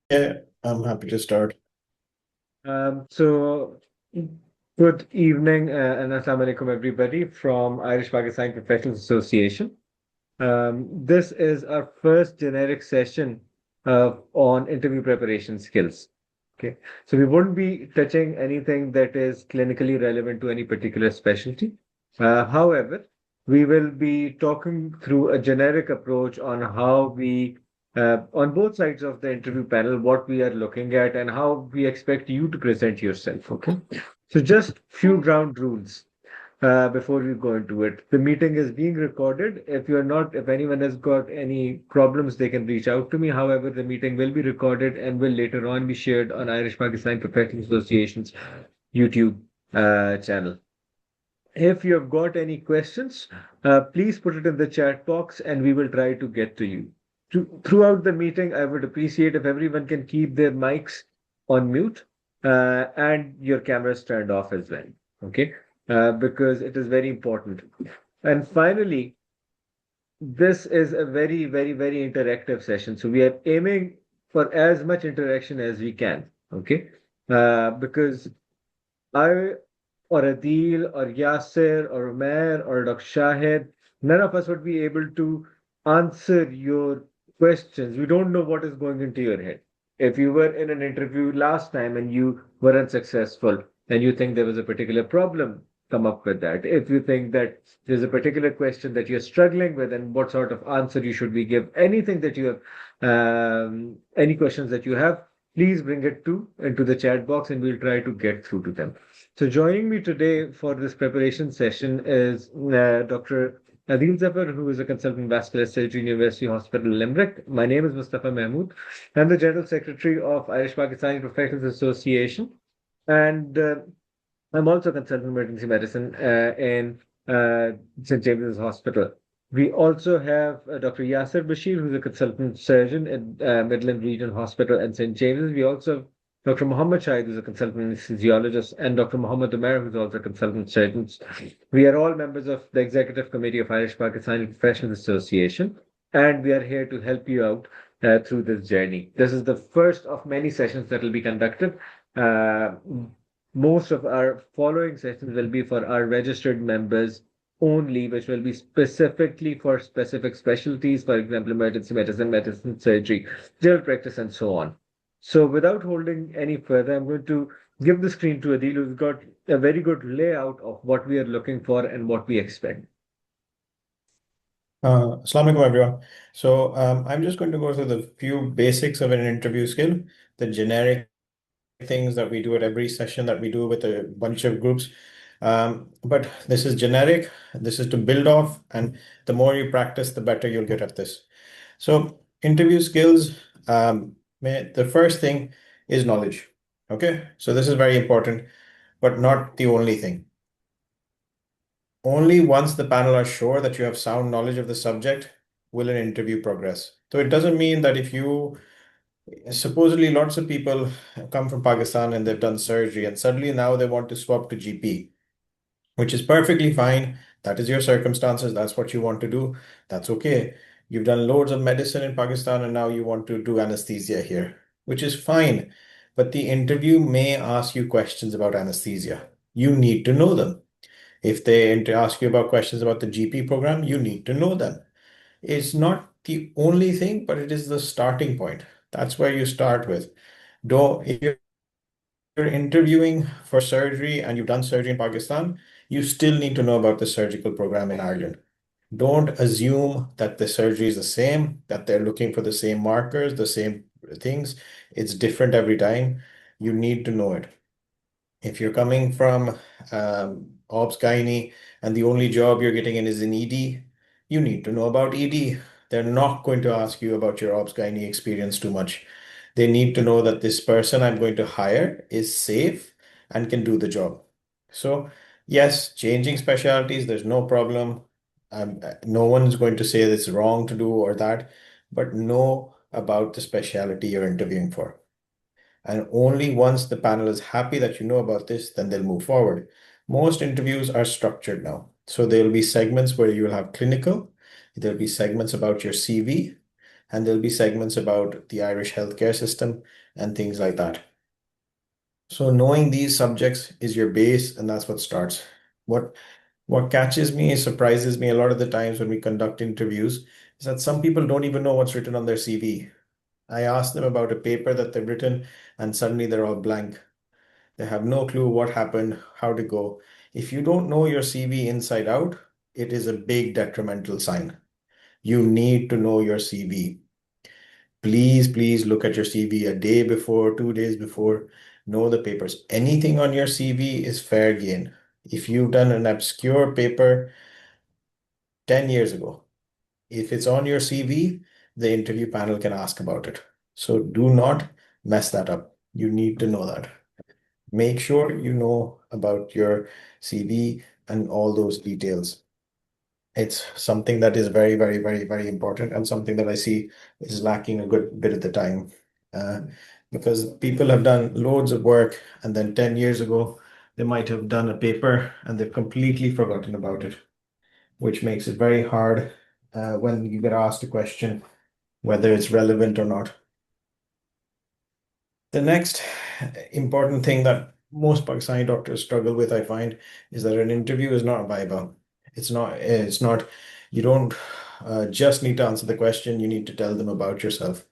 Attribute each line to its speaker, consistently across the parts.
Speaker 1: Yeah, I'm happy to start.
Speaker 2: So, good evening and Assalamu alaikum, everybody, from Irish Pakistan Professionals Association. This is our first generic session on interview preparation skills. Okay, so we won't be touching anything that is clinically relevant to any particular specialty. However, we will be talking through a generic approach on how on both sides of the interview panel, what we are looking at and how we expect you to present yourself. Okay, so just few ground rules before we go into it. The meeting is being recorded. If anyone has got any problems, they can reach out to me. However, the meeting will be recorded and will later on be shared on Irish Pakistan Professional Association's YouTube channel. If you have got any questions, please put it in the chat box and we will try to get to you. Throughout the meeting, I would appreciate if everyone can keep their mics on mute and your cameras turned off as well. Okay, because it is very important. And finally, this is a very, very, very interactive session. So we are aiming for as much interaction as we can. Okay, because I or Adil or Yasser or Umair or Dr. Shahid, none of us would be able to answer your questions. We don't know what is going into your head. If you were in an interview last time and you were unsuccessful and you think there was a particular problem, come up with that. If you think that there's a particular question that you're struggling with and what sort of answer you should be give, anything that you have, any questions that you have, please bring it into the chat box and we'll try to get through to them. So joining me today for this preparation session is Dr. Adil Zafar, who is a consultant vascular surgery, University Hospital, Limerick. My name is Mustafa Mahmood. I'm the General Secretary of Irish Pakistani Professionals Association, and I'm also a consultant in emergency medicine in St. James's Hospital. We also have Dr. Yasser Bashir, who's a consultant surgeon at Midland Regional Hospital and St. James's. We also have Dr. Muhammad Shahid, who's a consultant anesthesiologist, and Dr. Muhammad Umair, who's also a consultant surgeon. We are all members of the Executive Committee of Irish Pakistani Professionals Association, and we are here to help you out through this journey. This is the first of many sessions that will be conducted. Uh, Most of our following sessions will be for our registered members only, which will be specifically for specific specialties, for example, emergency medicine, medicine surgery, general practice, and so on. So without holding any further, I'm going to give the screen to Adil, who's got a very good layout of what we are looking for and what we expect.
Speaker 1: Assalamu alaikum, everyone. So I'm just going to go through the few basics of an interview skill, the generic things that we do at every session that we do with a bunch of groups. But this is generic. This is to build off, and the more you practice, the better you'll get at this. So interview skills, the first thing is knowledge. Okay, so this is very important, but not the only thing. Only once the panel are sure that you have sound knowledge of the subject will an interview progress. So it doesn't mean that if you supposedly lots of people come from Pakistan and they've done surgery and suddenly now they want to swap to GP, which is perfectly fine. That is your circumstances. That's what you want to do. That's okay. You've done loads of medicine in Pakistan and now you want to do anesthesia here, which is fine. But the interview may ask you questions about anesthesia. You need to know them. If they ask you about questions about the GP program, you need to know them. It's not the only thing, but it is the starting point. That's where you start with. If you're interviewing for surgery and you've done surgery in Pakistan, you still need to know about the surgical program in Ireland. Don't assume that the surgery is the same, that they're looking for the same markers, the same things. It's different every time. You need to know it. If you're coming from obs gynae and the only job you're getting in is in ED, you need to know about ED. They're not going to ask you about your obs gynae experience too much. They need to know that this person I'm going to hire is safe and can do the job. So, yes, changing specialties, there's no problem. No one's going to say it's wrong to do or that, but know about the specialty you're interviewing for. And only once the panel is happy that you know about this, then they'll move forward. Most interviews are structured now. So there'll be segments where you'll have clinical, there'll be segments about your CV, and there'll be segments about the Irish healthcare system and things like that. So knowing these subjects is your base, and that's what starts. What what catches me, surprises me a lot of the times when we conduct interviews is that some people don't even know what's written on their CV. I ask them about a paper that they've written, and suddenly they're all blank. They have no clue what happened, how to go. If you don't know your CV inside out, it is a big detrimental sign. You need to know your CV. Please, please look at your CV a day before, 2 days before. Know the papers. Anything on your CV is fair game. If you've done an obscure paper 10 years ago, if it's on your CV, the interview panel can ask about it. So do not mess that up. You need to know that. Make sure you know about your CV and all those details. It's something that is very, very, very, very important, and something that I see is lacking a good bit of the time. Uh, because people have done loads of work, and then 10 years ago, they might have done a paper and they've completely forgotten about it, which makes it very hard when you get asked a question whether it's relevant or not. The next important thing that most Pakistani doctors struggle with, I find, is that an interview is not a viva. It's not, you don't just need to answer the question, you need to tell them about yourself.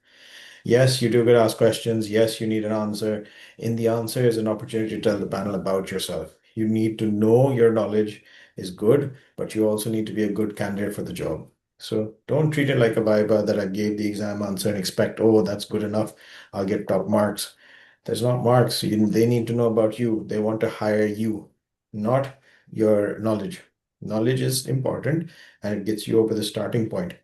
Speaker 1: Yes, you do get asked questions. Yes, you need an answer. In the answer is an opportunity to tell the panel about yourself. You need to know your knowledge is good, but you also need to be a good candidate for the job. So don't treat it like a viva that I gave the exam answer and expect, oh, that's good enough. I'll get top marks. There's not marks. They need to know about you. They want to hire you, not your knowledge. Knowledge is important and it gets you over the starting point,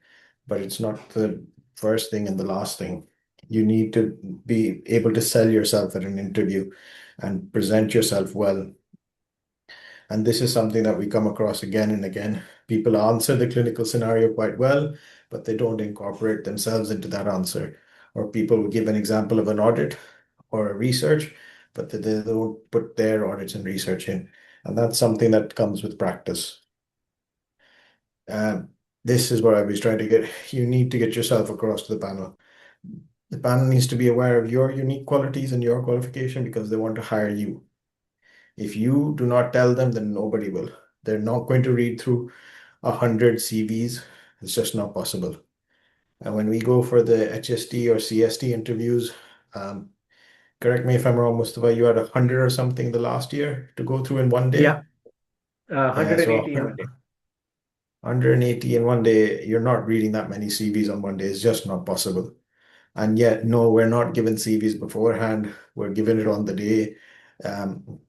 Speaker 1: but it's not the first thing and the last thing. You need to be able to sell yourself at an interview and present yourself well. And this is something that we come across again and again. People answer the clinical scenario quite well, but they don't incorporate themselves into that answer. Or people will give an example of an audit or a research, but they don't put their audits and research in. And that's something that comes with practice. Um, this is what I was trying to get. You need to get yourself across to the panel. The panel needs to be aware of your unique qualities and your qualification because they want to hire you. If you do not tell them, then nobody will. They're not going to read through 100 CVs. It's just not possible. And when we go for the HST or CST interviews, um, correct me if I'm wrong, Mustafa, you had 100 or something the last year to go through in one day.
Speaker 2: Yeah,
Speaker 1: Yeah,
Speaker 2: 180
Speaker 1: so
Speaker 2: in 1 day.
Speaker 1: 180 in one day, you're not reading that many CVs on one day. It's just not possible. And yet, no, we're not given CVs beforehand. We're given it on the day. Um,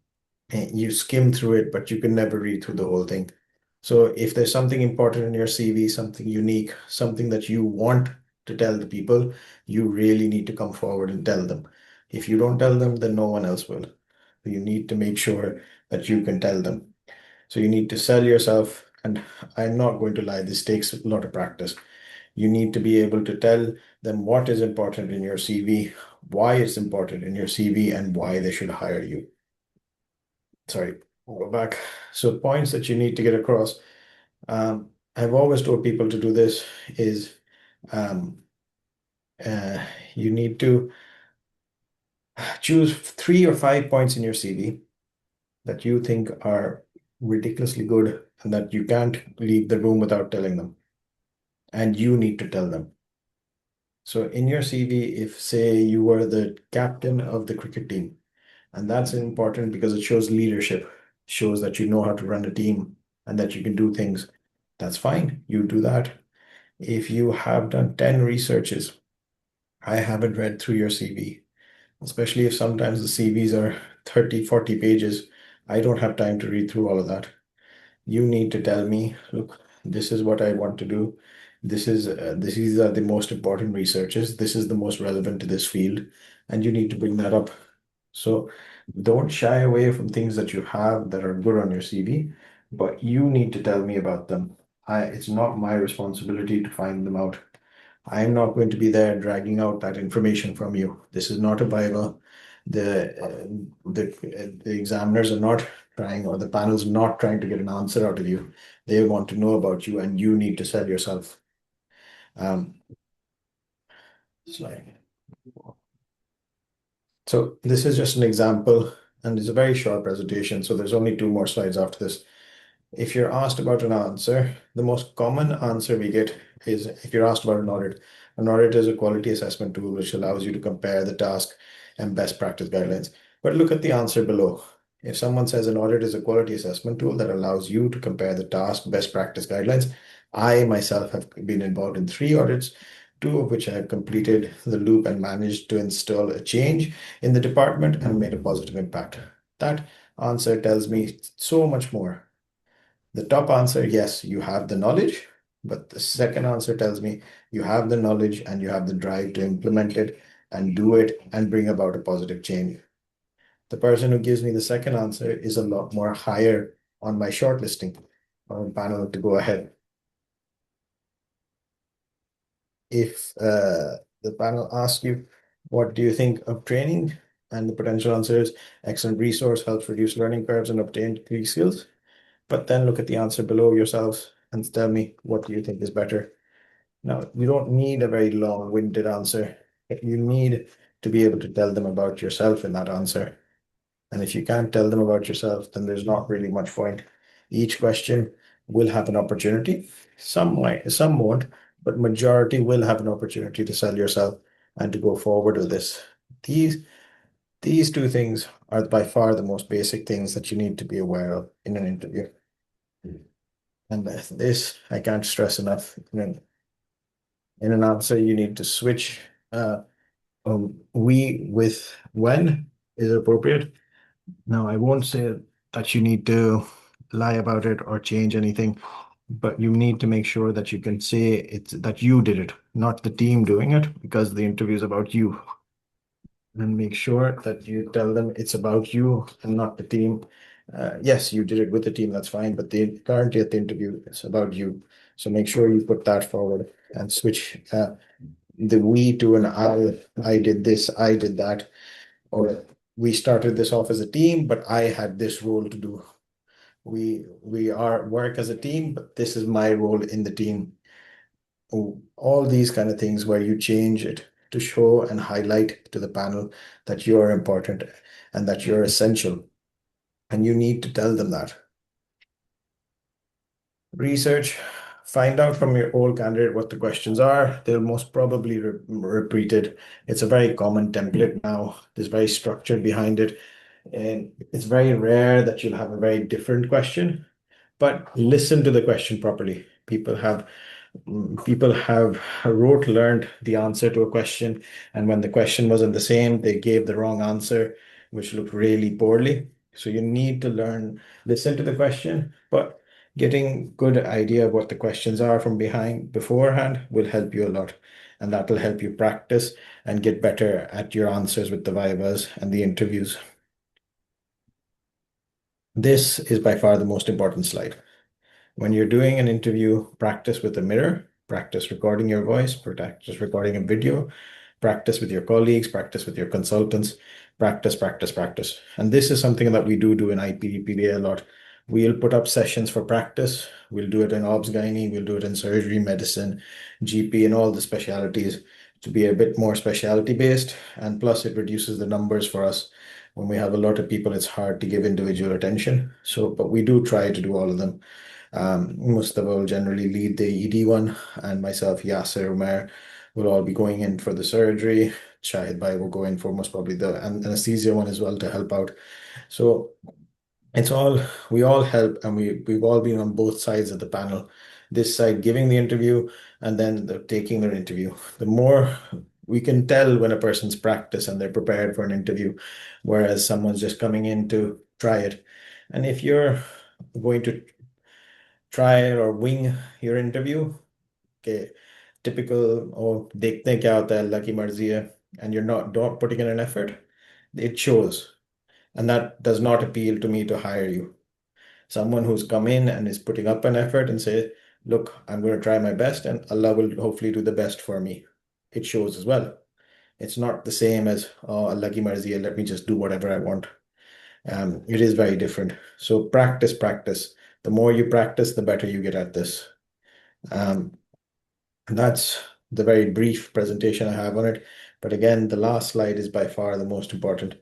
Speaker 1: you skim through it, but you can never read through the whole thing. So if there's something important in your CV, something unique, something that you want to tell the people, you really need to come forward and tell them. If you don't tell them, then no one else will. You need to make sure that you can tell them. So you need to sell yourself. And I'm not going to lie, this takes a lot of practice. You need to be able to tell them what is important in your CV, why it's important in your CV, and why they should hire you. Sorry, I'll go back. So points that you need to get across. I've always told people to do this is um, uh, you need to choose 3 or 5 points in your CV that you think are ridiculously good and that you can't leave the room without telling them. And you need to tell them. So in your CV, if say you were the captain of the cricket team, and that's important because it shows leadership, shows that you know how to run a team and that you can do things, that's fine. You do that. If you have done 10 researches, I haven't read through your CV, especially if sometimes the CVs are 30, 40 pages. I don't have time to read through all of that. You need to tell me, look, this is what I want to do. These are the most important researches. This is the most relevant to this field, and you need to bring that up. So don't shy away from things that you have that are good on your CV, but you need to tell me about them. It's not my responsibility to find them out. I'm not going to be there dragging out that information from you. This is not a Viva. The examiners are not trying, or the panel's not trying to get an answer out of you. They want to know about you, and you need to sell yourself. Um, slide. So this is just an example, and it's a very short presentation, so there's only two more slides after this. If you're asked about an answer, the most common answer we get is if you're asked about an audit. An audit is a quality assessment tool which allows you to compare the task and best practice guidelines. But look at the answer below. If someone says an audit is a quality assessment tool that allows you to compare the task best practice guidelines, I myself have been involved in 3 audits, 2 of which I have completed the loop and managed to install a change in the department and made a positive impact. That answer tells me so much more. The top answer, yes, you have the knowledge, but the second answer tells me you have the knowledge and you have the drive to implement it and do it and bring about a positive change. The person who gives me the second answer is a lot more higher on my shortlisting on the panel to go ahead. If the panel asks you, what do you think of training? And the potential answer is excellent resource, helps reduce learning curves and obtain key skills. But then look at the answer below yourselves and tell me what do you think is better. Now, you don't need a very long-winded answer. You need to be able to tell them about yourself in that answer. And if you can't tell them about yourself, then there's not really much point. Each question will have an opportunity. Some might, some won't, but majority will have an opportunity to sell yourself and to go forward with this. These these two things are by far the most basic things that you need to be aware of in an interview. And this I can't stress enough. In an answer, you need to switch we with when is appropriate. Now, I won't say that you need to lie about it or change anything, but you need to make sure that you can say it's that you did it, not the team doing it, because the interview is about you. And make sure that you tell them it's about you and not the team. Yes, you did it with the team, that's fine, but currently at the interview, it's about you. So make sure you put that forward and switch the we to an I did this, I did that, or we started this off as a team, but I had this role to do. We are work as a team, but this is my role in the team. All these kind of things where you change it to show and highlight to the panel that you're important and that you're essential. And you need to tell them that. Research, find out from your old candidate what the questions are. They'll most probably repeat it. It's a very common template now. There's very structured behind it. And it's very rare that you'll have a very different question, but listen to the question properly. People have rote learned the answer to a question, and when the question wasn't the same, they gave the wrong answer, which looked really poorly. So you need to learn, listen to the question, but getting good idea of what the questions are from beforehand will help you a lot. And that will help you practice and get better at your answers with the vivas and the interviews. This is by far the most important slide. When you're doing an interview, practice with a mirror, practice recording your voice, practice recording a video, practice with your colleagues, practice with your consultants, practice, practice, practice. And this is something that we do in IPPA a lot. We'll put up sessions for practice. We'll do it in obs gynae, we'll do it in surgery, medicine, GP, and all the specialties to be a bit more specialty based. And plus, it reduces the numbers for us. When we have a lot of people, it's hard to give individual attention. So, but we do try to do all of them. Mustafa will generally lead the ED one, and myself, Yasser, Umair, will all be going in for the surgery. Shahid Bhai will go in for most probably the anesthesia one as well to help out. So it's all, we all help, and we've all been on both sides of the panel. This side giving the interview, and then the taking their interview. The more we can tell when a person's practiced and they're prepared for an interview, whereas someone's just coming in to try it. And if you're going to try or wing your interview, okay, typical, oh, देखते हैं क्या होता है, अल्लाह की मर्जी है, and you're not putting in an effort, it shows. And that does not appeal to me to hire you. Someone who's come in and is putting up an effort and say, look, I'm going to try my best and Allah will hopefully do the best for me. It shows as well. It's not the same as, oh, Allah ki marzi hai, let me just do whatever I want. It is very different. So practice, practice. The more you practice, the better you get at this. Um, that's the very brief presentation I have on it. But again, the last slide is by far the most important.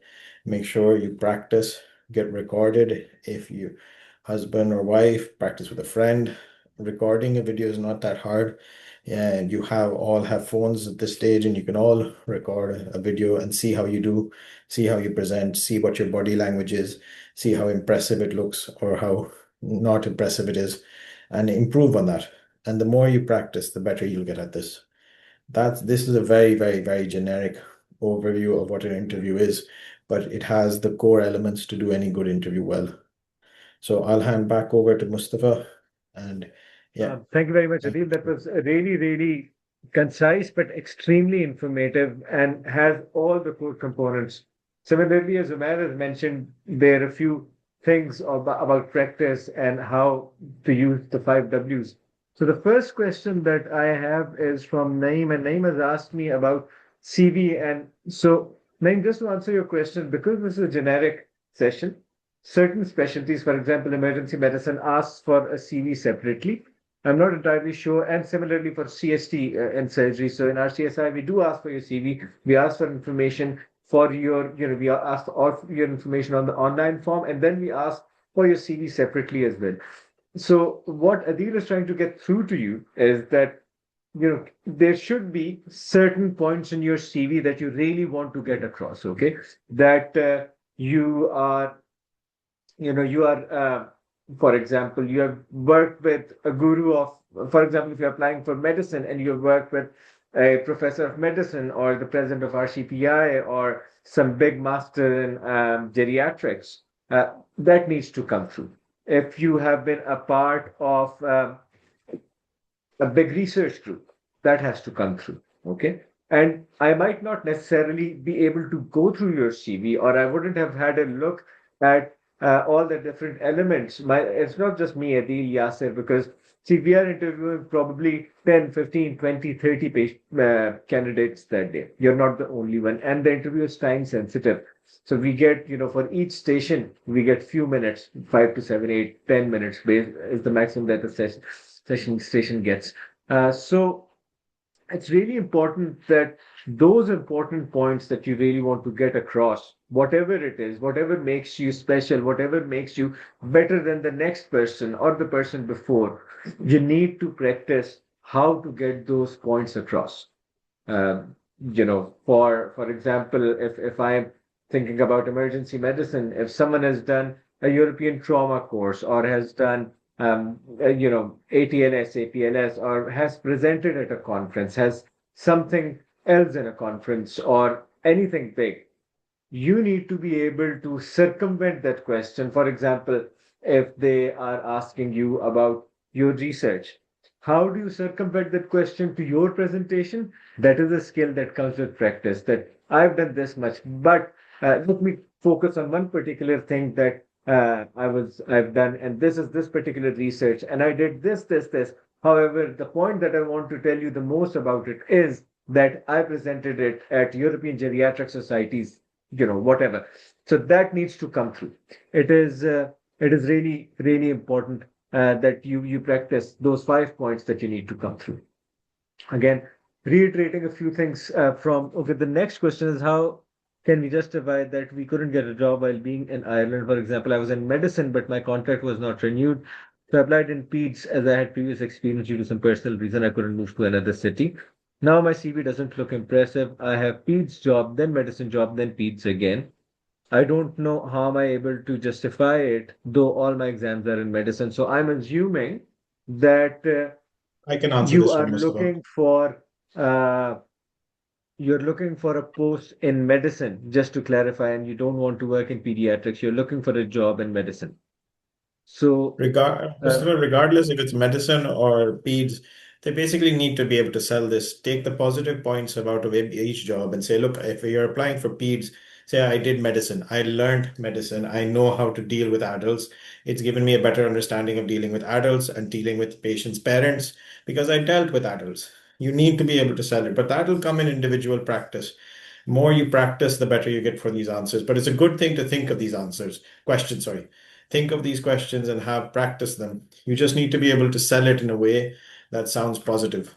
Speaker 1: Make sure you practice, get recorded. If you husband or wife, practice with a friend. Recording a video is not that hard. Yeah, and you all have phones at this stage, and you can all record a video and see how you do, see how you present, see what your body language is, see how impressive it looks or how not impressive it is, and improve on that. And the more you practice, the better you'll get at this. This is a very, very, very generic overview of what an interview is, but it has the core elements to do any good interview well. So I'll hand back over to Mustafa. And yeah,
Speaker 2: Thank you very much,
Speaker 1: thank
Speaker 2: Adil. That was really, really concise but extremely informative and has all the core components. Similarly, as Umair has mentioned, there are a few things about practice and how to use the five W's. So the first question that I have is from Naeem, and Naeem has asked me about CV. And so, Naeem, just to answer your question, because this is a generic session, certain specialties, for example, emergency medicine asks for a CV separately. I'm not entirely sure. And similarly for CST in surgery. So in our CSI, we do ask for your CV. We ask for information for we ask for all your information on the online form, and then we ask for your CV separately as well. So what Adil is trying to get through to you is that, there should be certain points in your CV that you really want to get across, okay? That you are you are, for example, you have worked with a guru of, for example, if you're applying for medicine and you've worked with a professor of medicine or the president of RCPI or some big master in geriatrics, that needs to come through. If you have been a part of a big research group, that has to come through. Okay. And I might not necessarily be able to go through your CV, or I wouldn't have had a look at all the different elements. It's not just me, Adil, Yasser, because see, we are interviewing probably 10, 15, 20, 30 candidates that day. You're not the only one. And the interview is time sensitive. So we get, for each station, we get few minutes, 5 to 7, 8, 10 minutes is the maximum that the station gets. So it's really important that those important points that you really want to get across, whatever it is, whatever makes you special, whatever makes you better than the next person or the person before, you need to practice how to get those points across. For example, if I'm thinking about emergency medicine, if someone has done a European trauma course or has done ATLS, APLS, or has presented at a conference, has something else in a conference or anything big, you need to be able to circumvent that question. For example, if they are asking you about your research, how do you circumvent that question to your presentation? That is a skill that comes with practice. That I've done this much, but let me focus on one particular thing that I've done, and this is this particular research, and I did this. However, the point that I want to tell you the most about it is that I presented it at European Geriatric Societies, whatever. So that needs to come through. It is really, really important that you practice those 5 points that you need to come through. Again, reiterating a few things from, okay, the next question is how can we justify that we couldn't get a job while being in Ireland? For example, I was in medicine, but my contract was not renewed. So I applied in PEDS as I had previous experience due to some personal reason. I couldn't move to another city. Now my CV doesn't look impressive. I have PEDS job, then medicine job, then PEDS again. I don't know how am I able to justify it, though all my exams are in medicine. So I'm assuming that
Speaker 1: I can answer
Speaker 2: you
Speaker 1: this
Speaker 2: are
Speaker 1: one, Mustafa.
Speaker 2: uh, looking for a post in medicine, just to clarify, and you don't want to work in pediatrics. You're looking for a job in medicine. So, uh,
Speaker 1: Mustafa, regardless if it's medicine or peds, they basically need to be able to sell this. Take the positive points about each job and say, look, if you're applying for peds, say I did medicine, I learned medicine, I know how to deal with adults. It's given me a better understanding of dealing with adults and dealing with patients' parents because I dealt with adults. You need to be able to sell it, but that'll come in individual practice. More you practice, the better you get for these answers. But it's a good thing to think of these questions, sorry. Think of these questions and have practice them. You just need to be able to sell it in a way that sounds positive.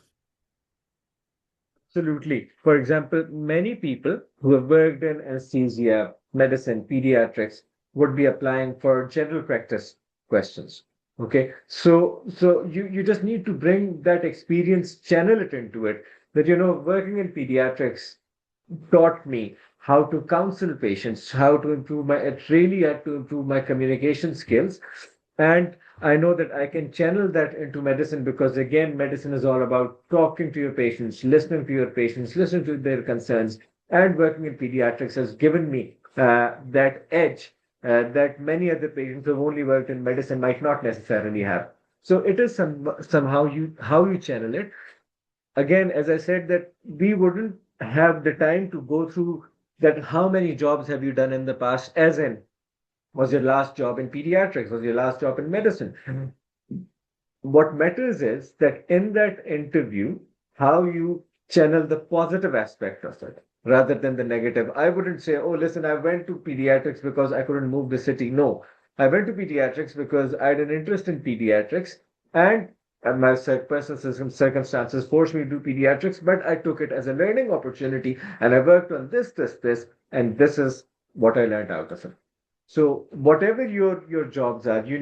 Speaker 2: Absolutely. For example, many people who have worked in anesthesia, medicine, pediatrics would be applying for general practice questions. Okay. So you just need to bring that experience, channel it into it. That, working in pediatrics taught me how to counsel patients, how to improve it really had to improve my communication skills. And I know that I can channel that into medicine because, again, medicine is all about talking to your patients, listening to their concerns. And working in pediatrics has given me that edge that many other patients who have only worked in medicine might not necessarily have. So it is somehow how you channel it. Again, as I said, that we wouldn't have the time to go through that. How many jobs have you done in the past? As in, was your last job in pediatrics? Was your last job in medicine? What matters is that in that interview, how you channel the positive aspect of it rather than the negative. I wouldn't say, oh, listen, I went to pediatrics because I couldn't move the city. No, I went to pediatrics because I had an interest in pediatrics and my personal circumstances forced me to do pediatrics, but I took it as a learning opportunity and I worked on this, and this is what I learned out of it. So whatever your jobs are, um, you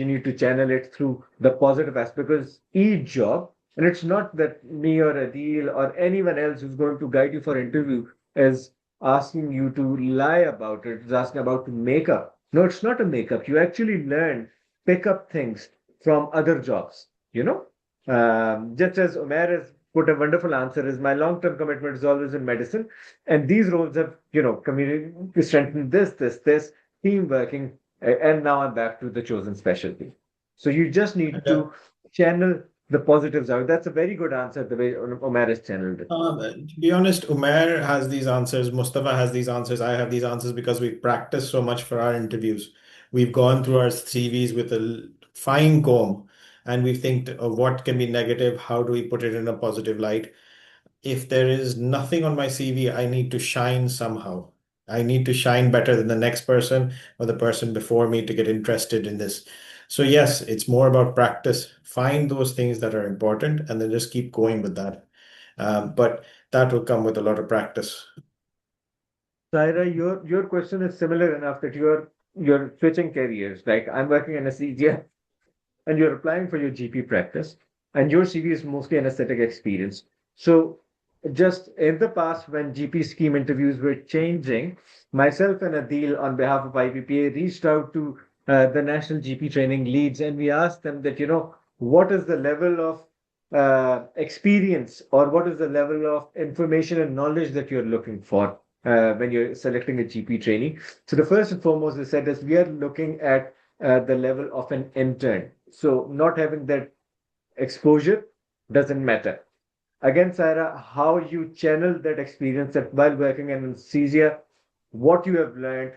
Speaker 2: need to channel it through the positive aspect because each job, and it's not that me or Adil or anyone else who's going to guide you for interview is asking you to lie about it, it's asking about to make up. No, it's not a makeup. You actually learn, pick up things from other jobs, you know? Just as Umair has put a wonderful answer is my long-term commitment is always in medicine. And these roles have, community strengthened this, team working, and now I'm back to the chosen specialty. So you just need
Speaker 1: Yeah.
Speaker 2: to channel the positives out. That's a very good answer, the way Omar has channeled it.
Speaker 1: To be honest, Umair has these answers, Mustafa has these answers, I have these answers because we practice so much for our interviews. We've gone through our CVs with a fine comb and we think of what can be negative, how do we put it in a positive light. If there is nothing on my CV, I need to shine somehow. I need to shine better than the next person or the person before me to get interested in this. So, yes, it's more about practice. Find those things that are important and then just keep going with that. But that will come with a lot of practice.
Speaker 2: Saira, your question is similar enough that you're switching careers. Like I'm working in a CGI and you're applying for your GP practice, and your CV is mostly anesthetic experience. So, just in the past, when GP scheme interviews were changing, myself and Adil, on behalf of IPPA, reached out to the national GP training leads, and we asked them that, what is the level of experience or what is the level of information and knowledge that you're looking for when you're selecting a GP trainee. So, the first and foremost, they said is we are looking at the level of an intern. So not having that exposure doesn't matter. Again, Sarah, how you channel that experience that while working in anesthesia, what you have learned,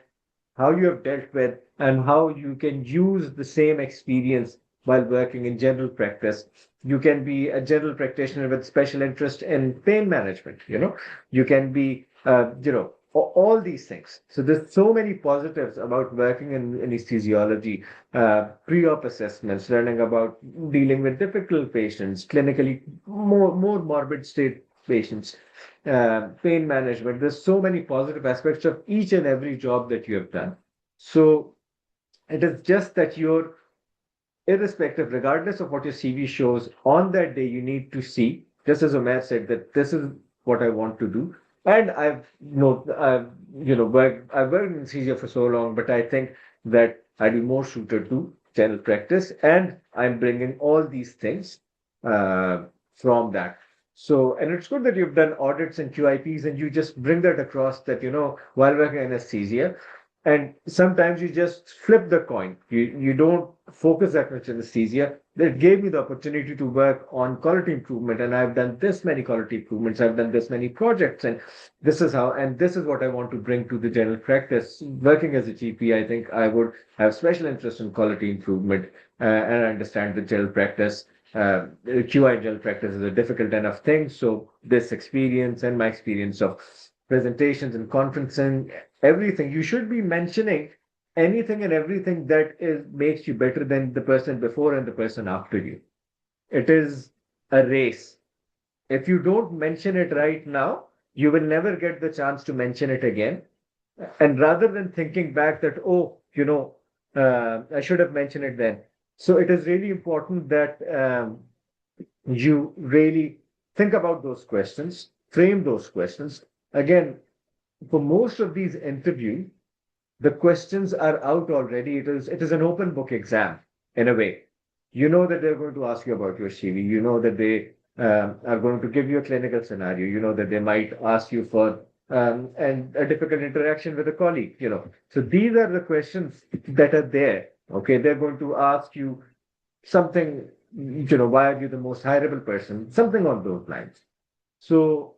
Speaker 2: how you have dealt with, and how you can use the same experience while working in general practice. You can be a general practitioner with special interest in pain management. You can be, all these things. So there's so many positives about working in anesthesiology, pre-op assessments, learning about dealing with difficult patients, clinically more morbid state patients, pain management. There's so many positive aspects of each and every job that you have done. So it is just that you're irrespective, regardless of what your CV shows, on that day you need to see, just as Omer said, that this is what I want to do. And I've worked in anesthesia for so long, but I think that I'd be more suited to general practice, and I'm bringing all these things uh, from that. So, and it's good that you've done audits and QIPs, and you just bring that across that, while working in anesthesia, and sometimes you just flip the coin. You don't focus that much on anesthesia. That gave me the opportunity to work on quality improvement, and I've done this many quality improvements. I've done this many projects, and this is what I want to bring to the general practice. Working as a GP, I think I would have special interest in quality improvement, and I understand the general practice. QI general practice is a difficult enough thing, so this experience and my experience of presentations and conferencing, everything. You should be mentioning anything and everything that is makes you better than the person before and the person after you. It is a race. If you don't mention it right now, you will never get the chance to mention it again. And rather than thinking back that, oh, I should have mentioned it then. So it is really important that you really think about those questions, frame those questions. Again, for most of these interviews, the questions are out already. It is an open book exam in a way. You know that they're going to ask you about your CV. You know that they are going to give you a clinical scenario. You know that they might ask you for and a difficult interaction with a colleague. So these are the questions that are there. Okay, they're going to ask you something. Why are you the most hireable person? Something on those lines. So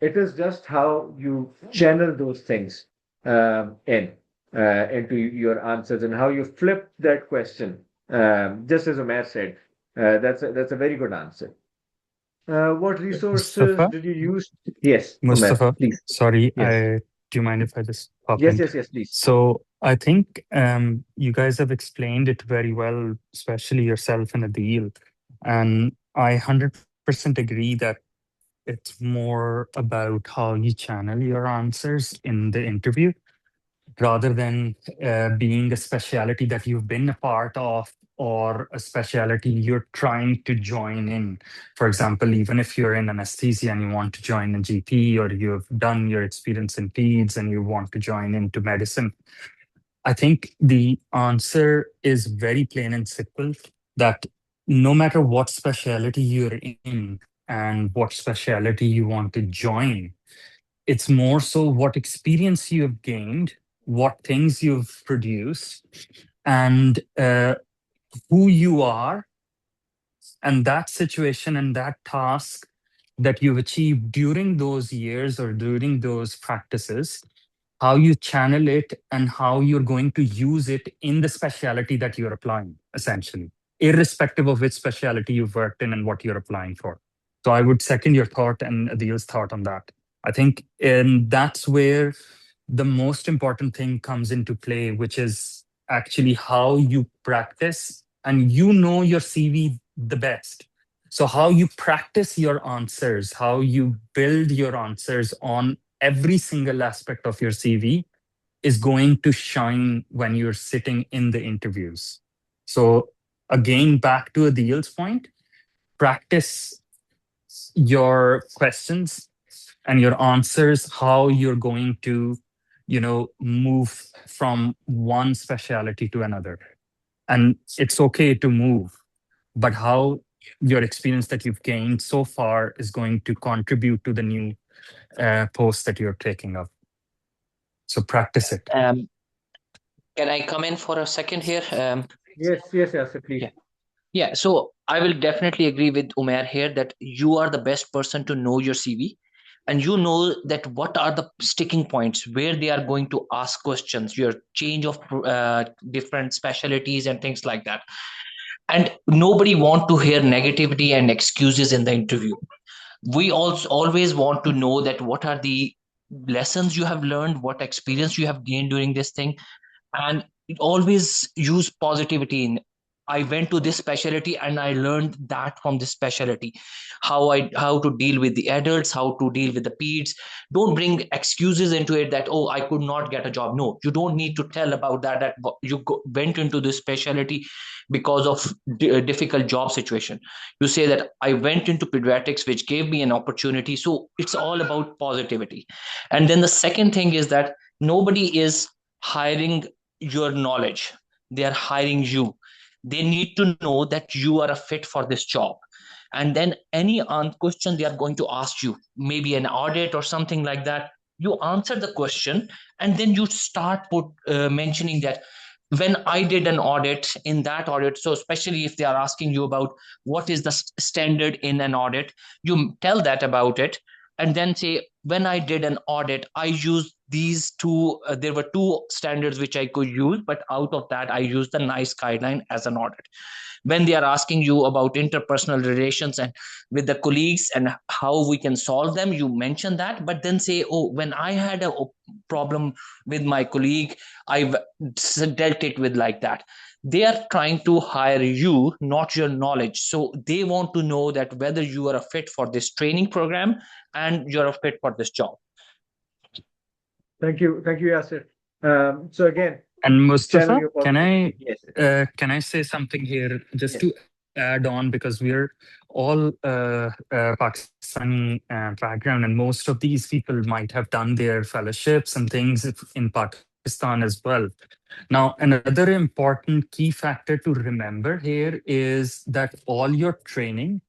Speaker 2: it is just how you channel those things into your answers and how you flip that question. Just as Omer said, that's a very good answer. What resources
Speaker 3: Mustafa,
Speaker 2: did you use? Yes, Omer,
Speaker 3: Mustafa,
Speaker 2: please.
Speaker 3: sorry,
Speaker 2: Yes,
Speaker 3: do you mind if I just pop
Speaker 2: yes,
Speaker 3: in?
Speaker 2: yes, yes, please.
Speaker 3: So I think you guys have explained it very well, especially yourself and Adil. And I 100% agree that it's more about how you channel your answers in the interview rather than being a specialty that you've been a part of or a specialty you're trying to join in. For example, even if you're in anesthesia and you want to join a GP, or you've done your experience in peds and you want to join into medicine, I think the answer is very plain and simple, that no matter what specialty you're in and what specialty you want to join, it's more so what experience you have gained, what things you've produced, and who you are, and that situation and that task that you've achieved during those years or during those practices, how you channel it and how you're going to use it in the specialty that you're applying, essentially, irrespective of which specialty you've worked in and what you're applying for. So I would second your thought and Adil's thought on that. I think and that's where the most important thing comes into play, which is actually how you practice, and you know your CV the best. So how you practice your answers, how you build your answers on every single aspect of your CV is going to shine when you're sitting in the interviews. So again, back to Adil's point, practice your questions and your answers, how you're going to, move from one specialty to another. And it's okay to move, but how your experience that you've gained so far is going to contribute to the new post that you're taking up. So practice it.
Speaker 4: Can I come in for a second here?
Speaker 2: Yes, yes, yes, please.
Speaker 4: Yeah. Yeah, so I will definitely agree with Umair here that you are the best person to know your CV, and you know that what are the sticking points where they are going to ask questions, your change of different specialties and things like that. And nobody want to hear negativity and excuses in the interview. We also always want to know that what are the lessons you have learned, what experience you have gained during this thing, and it always use positivity in. I went to this specialty and I learned that from this specialty, how to deal with the adults, how to deal with the peds. Don't bring excuses into it that, oh, I could not get a job. No, you don't need to tell about that you went into this specialty because of a difficult job situation. You say that I went into pediatrics, which gave me an opportunity. So it's all about positivity. And then the second thing is that nobody is hiring your knowledge, they are hiring you. They need to know that you are a fit for this job. And then any question they are going to ask you, maybe an audit or something like that, you answer the question, and then you start mentioning that when I did an audit, in that audit. So especially if they are asking you about what is the standard in an audit, you tell that about it, and then say, when I did an audit, I used these two. There were two standards which I could use, but out of that, I used the NICE guideline as an audit. When they are asking you about interpersonal relations and with the colleagues and how we can solve them, you mention that, but then say, oh, when I had a problem with my colleague, I dealt it with like that. They are trying to hire you, not your knowledge. So they want to know that whether you are a fit for this training program and you're a fit for this job.
Speaker 2: Thank you, Yasir. So again,
Speaker 3: And
Speaker 2: channel
Speaker 3: Mustafa,
Speaker 2: your positivity. Yes,
Speaker 3: can I say something here just
Speaker 2: yes.
Speaker 3: to add on, because we're all Pakistani background, and most of these people might have done their fellowships and things in Pakistan as well. Now, another important key factor to remember here is that all your training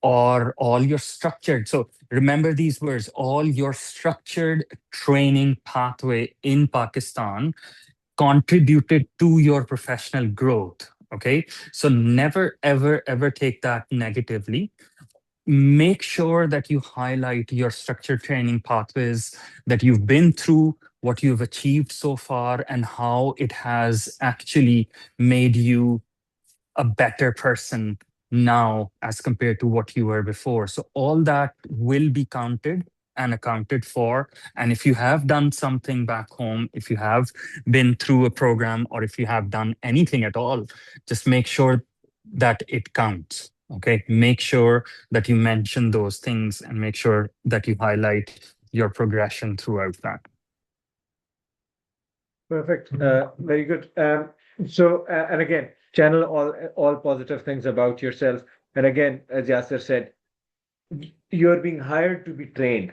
Speaker 3: or all your structured, so remember these words, all your structured training pathway in Pakistan contributed to your professional growth. Okay. So never, ever, ever take that negatively. Make sure that you highlight your structured training pathways that you've been through, what you've achieved so far, and how it has actually made you a better person now as compared to what you were before. So all that will be counted and accounted for. And if you have done something back home, if you have been through a program, or if you have done anything at all, just make sure that it counts. Okay. Make sure that you mention those things and make sure that you highlight your progression throughout that.
Speaker 2: Perfect. Very good. So, and again, channel all positive things about yourself. And again, as Yasser said, you're being hired to be trained.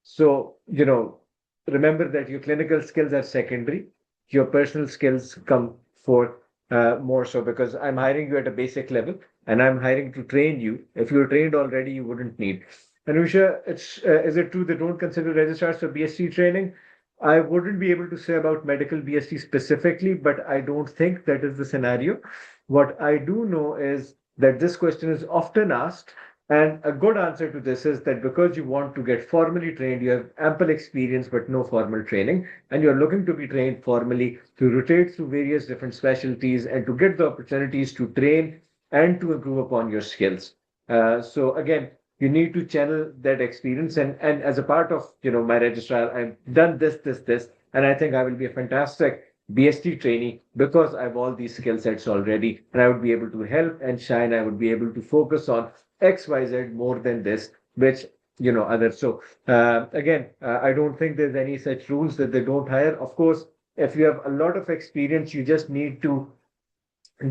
Speaker 2: So, remember that your clinical skills are secondary. Your personal skills come forth more so, because I'm hiring you at a basic level and I'm hiring to train you. If you're trained already, you wouldn't need. Anusha, is it true they don't consider registrars for BSc training? I wouldn't be able to say about medical BSc specifically, but I don't think that is the scenario. What I do know is that this question is often asked, and a good answer to this is that because you want to get formally trained, you have ample experience but no formal training, and you're looking to be trained formally to rotate through various different specialties and to get the opportunities to train and to improve upon your skills. So again, you need to channel that experience, and as a part of my registrar, I've done this, and I think I will be a fantastic BST trainee because I have all these skill sets already, and I would be able to help and shine. I would be able to focus on XYZ more than this, which others. So again, I don't think there's any such rules that they don't hire. Of course, if you have a lot of experience, you just need to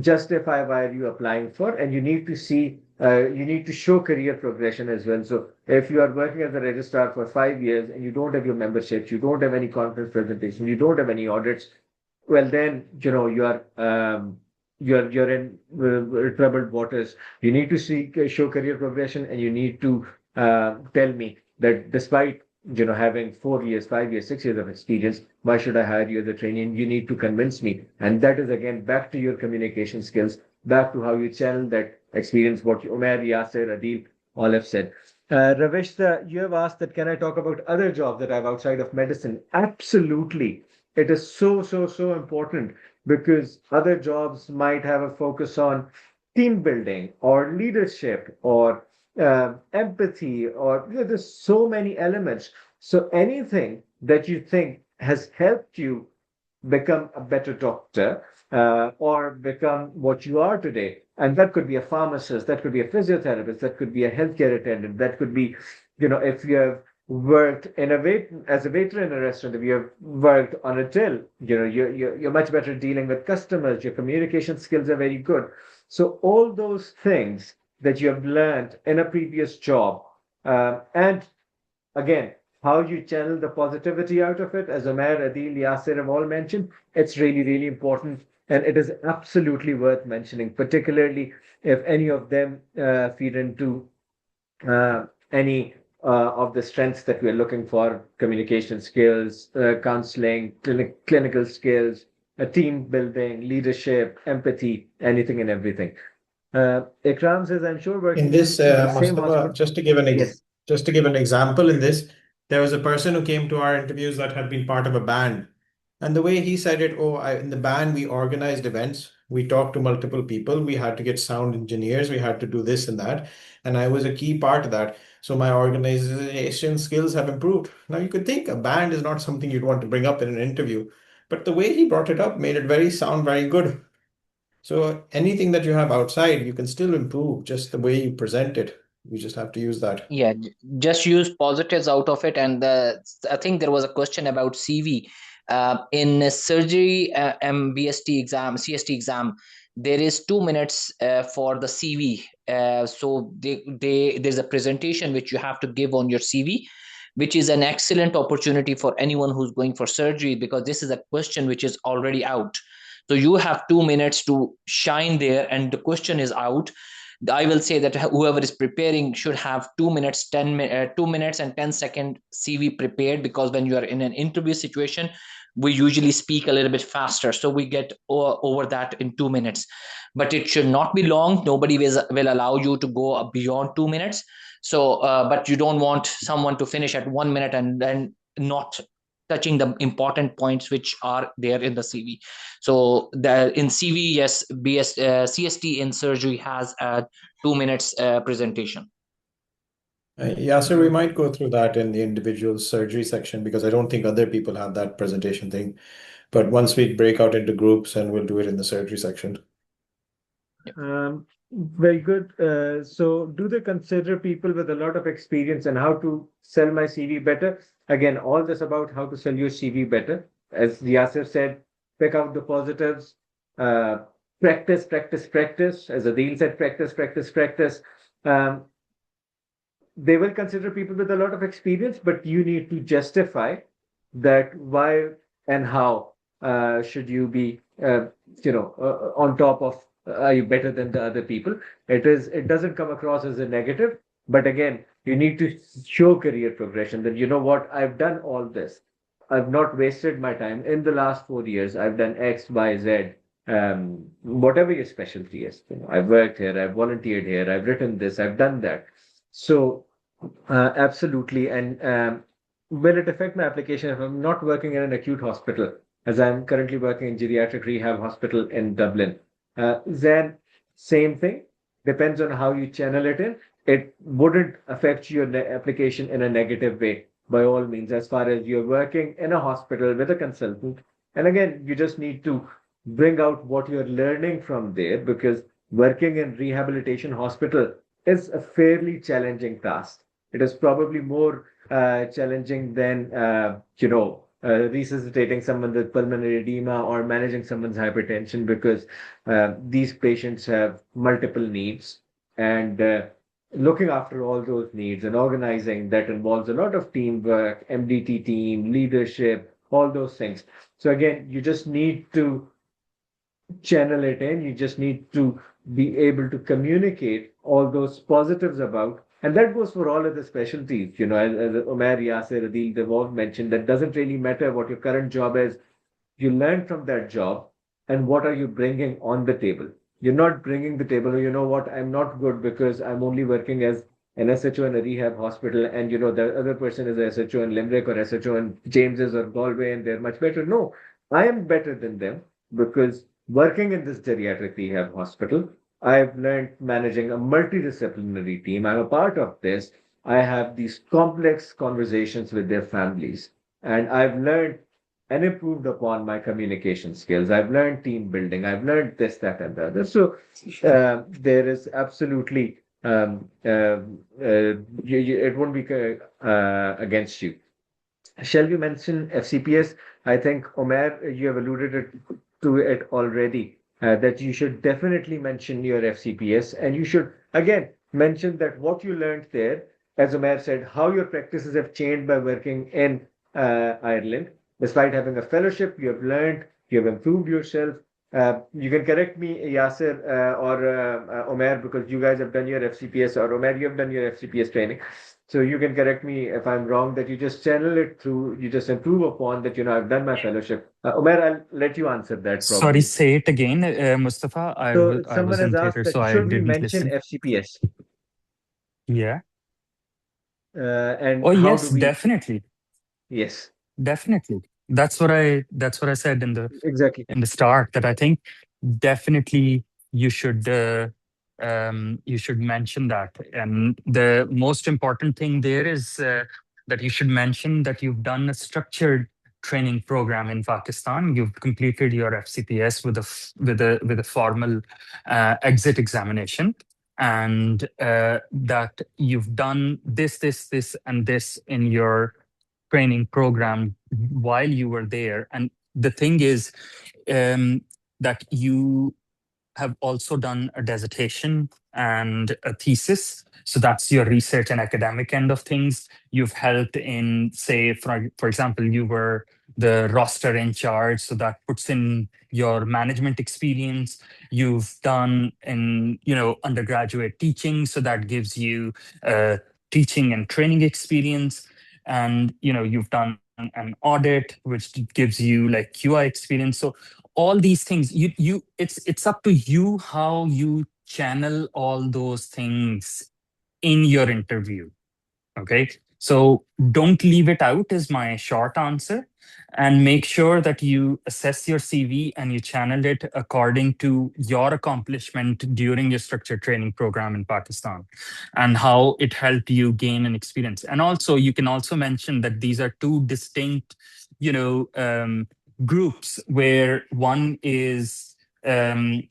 Speaker 2: justify why are you applying for, and you need to see, you need to show career progression as well. So if you are working as a registrar for 5 years and you don't have your memberships, you don't have any conference presentation, you don't have any audits, well then you're in troubled waters. You need to see show career progression, and you need to tell me that despite having 4 years, 5 years, 6 years of experience, why should I hire you as a trainee? And you need to convince me. And that is again back to your communication skills, back to how you channel that experience, what Umair, Yasser, Adil all have said. Ravish, you have asked that can I talk about other jobs that I have outside of medicine? Absolutely. It is so important, because other jobs might have a focus on team building or leadership or empathy, or there's so many elements. So anything that you think has helped you become a better doctor, or become what you are today. And that could be a pharmacist, that could be a physiotherapist, that could be a healthcare attendant, that could be, if you have worked in as a waiter in a restaurant, if you have worked on a till, you're much better dealing with customers, your communication skills are very good. So all those things that you have learned in a previous job, and again, how you channel the positivity out of it, as Omer, Adil, Yasser have all mentioned, it's really important. And it is absolutely worth mentioning, particularly if any of them feed into any of the strengths that we're looking for: communication skills, counseling, clinical skills, team building, leadership, empathy, anything and everything. Ikram says, I'm sure
Speaker 1: In
Speaker 2: working
Speaker 1: this,
Speaker 2: in the same
Speaker 1: Mustafa,
Speaker 2: hospital. Yes.
Speaker 1: just to give an example in this, there was a person who came to our interviews that had been part of a band. And the way he said it, in the band, we organized events. We talked to multiple people. We had to get sound engineers. We had to do this and that. And I was a key part of that. So my organization skills have improved. Now you could think a band is not something you'd want to bring up in an interview, but the way he brought it up made it sound very good. So anything that you have outside, you can still improve just the way you present it. You just have to use that.
Speaker 4: Yeah, just use positives out of it. And I think there was a question about CV. In a surgery MBST exam, CST exam, there is 2 minutes for the CV. So there's a presentation which you have to give on your CV, which is an excellent opportunity for anyone who's going for surgery, because this is a question which is already out. So you have 2 minutes to shine there, and the question is out. I will say that whoever is preparing should have 2 minutes, 2 minutes and 10-second CV prepared, because when you are in an interview situation, we usually speak a little bit faster, so we get over that in 2 minutes. But it should not be long. Nobody will allow you to go beyond 2 minutes. So, but you don't want someone to finish at 1 minute and then not touching the important points which are there in the CV. So in CV, yes, CST in surgery has a 2 minutes presentation.
Speaker 1: Yeah, so we might go through that in the individual surgery section because I don't think other people have that presentation thing. But once we break out into groups, and we'll do it in the surgery section.
Speaker 2: Very good. So do they consider people with a lot of experience and how to sell my CV better? Again, all this about how to sell your CV better. As Yasir said, pick out the positives, practice, practice, practice. As Adil said, practice, practice, practice. Um, they will consider people with a lot of experience, but you need to justify that why and how should you be, on top of, are you better than the other people? It doesn't come across as a negative, but again, you need to show career progression that, you know what, I've done all this. I've not wasted my time. In the last 4 years, I've done X, Y, Z. Whatever your specialty is, I've worked here, I've volunteered here, I've written this, I've done that. So, absolutely. And will it affect my application if I'm not working in an acute hospital, as I'm currently working in geriatric rehab hospital in Dublin? Then, same thing. Depends on how you channel it in. It wouldn't affect your application in a negative way, by all means, as far as you're working in a hospital with a consultant. And again, you just need to bring out what you're learning from there, because working in rehabilitation hospital is a fairly challenging task. It is probably more challenging than resuscitating someone with pulmonary edema or managing someone's hypertension, because these patients have multiple needs, and looking after all those needs and organizing that involves a lot of teamwork, MDT team, leadership, all those things. So again, you just need to channel it in. You just need to be able to communicate all those positives about. And that goes for all of the specialties, as Omer, Yasir, Adil, they've all mentioned, that doesn't really matter what your current job is. You learn from that job, and what are you bringing on the table? You're not bringing the table, you know what, I'm not good because I'm only working as an SHO in a rehab hospital, and the other person is a SHO in Limerick or SHO in James's or Galway, and they're much better. No, I am better than them because working in this geriatric rehab hospital, I've learned managing a multidisciplinary team. I'm a part of this. I have these complex conversations with their families, and I've learned and improved upon my communication skills. I've learned team building. I've learned this, that, and the other. So there is absolutely it won't be against you. Shall we mention FCPS? I think, Omer, you have to it already, that you should definitely mention your FCPS, and you should, again, mention that what you learned there, as Omer said, how your practices have changed by working in Ireland. Despite having a fellowship, you have learned, you have improved yourself. You can correct me, Yasir, or Omer, because you guys have done your FCPS, or Omer, you have done your FCPS training. So you can correct me if I'm wrong, that you just channel it through, you just improve upon that, I've done my fellowship. Omer, I'll let you answer that
Speaker 3: Sorry,
Speaker 2: probably.
Speaker 3: say it again, Mustafa.
Speaker 2: So
Speaker 3: I
Speaker 2: someone
Speaker 3: was
Speaker 2: has
Speaker 3: in
Speaker 2: asked
Speaker 3: theater,
Speaker 2: that
Speaker 3: so I
Speaker 2: should we
Speaker 3: didn't
Speaker 2: mention
Speaker 3: listen.
Speaker 2: FCPS?
Speaker 3: Yeah.
Speaker 2: And
Speaker 3: Oh,
Speaker 2: how do
Speaker 3: yes,
Speaker 2: we?
Speaker 3: definitely.
Speaker 2: Yes,
Speaker 3: Definitely. That's what I said
Speaker 2: exactly.
Speaker 3: in the start, that I think definitely you should mention that. And the most important thing there is that you should mention that you've done a structured training program in Pakistan. You've completed your FCPS with a formal exit examination, and that you've done this, and this in your training program while you were there. And the thing is that you have also done a dissertation and a thesis. So that's your research and academic end of things. You've helped in, say, for example, you were the roster in charge. So that puts in your management experience. You've done in, undergraduate teaching. So that gives you teaching and training experience. And, you've done an audit, which gives you like QI experience. So all these things, it's up to you how you channel all those things in your interview. Okay, so don't leave it out is my short answer, and make sure that you assess your CV and you channel it according to your accomplishment during your structured training program in Pakistan and how it helped you gain an experience. And also you can also mention that these are two distinct, you know um, groups, where one is an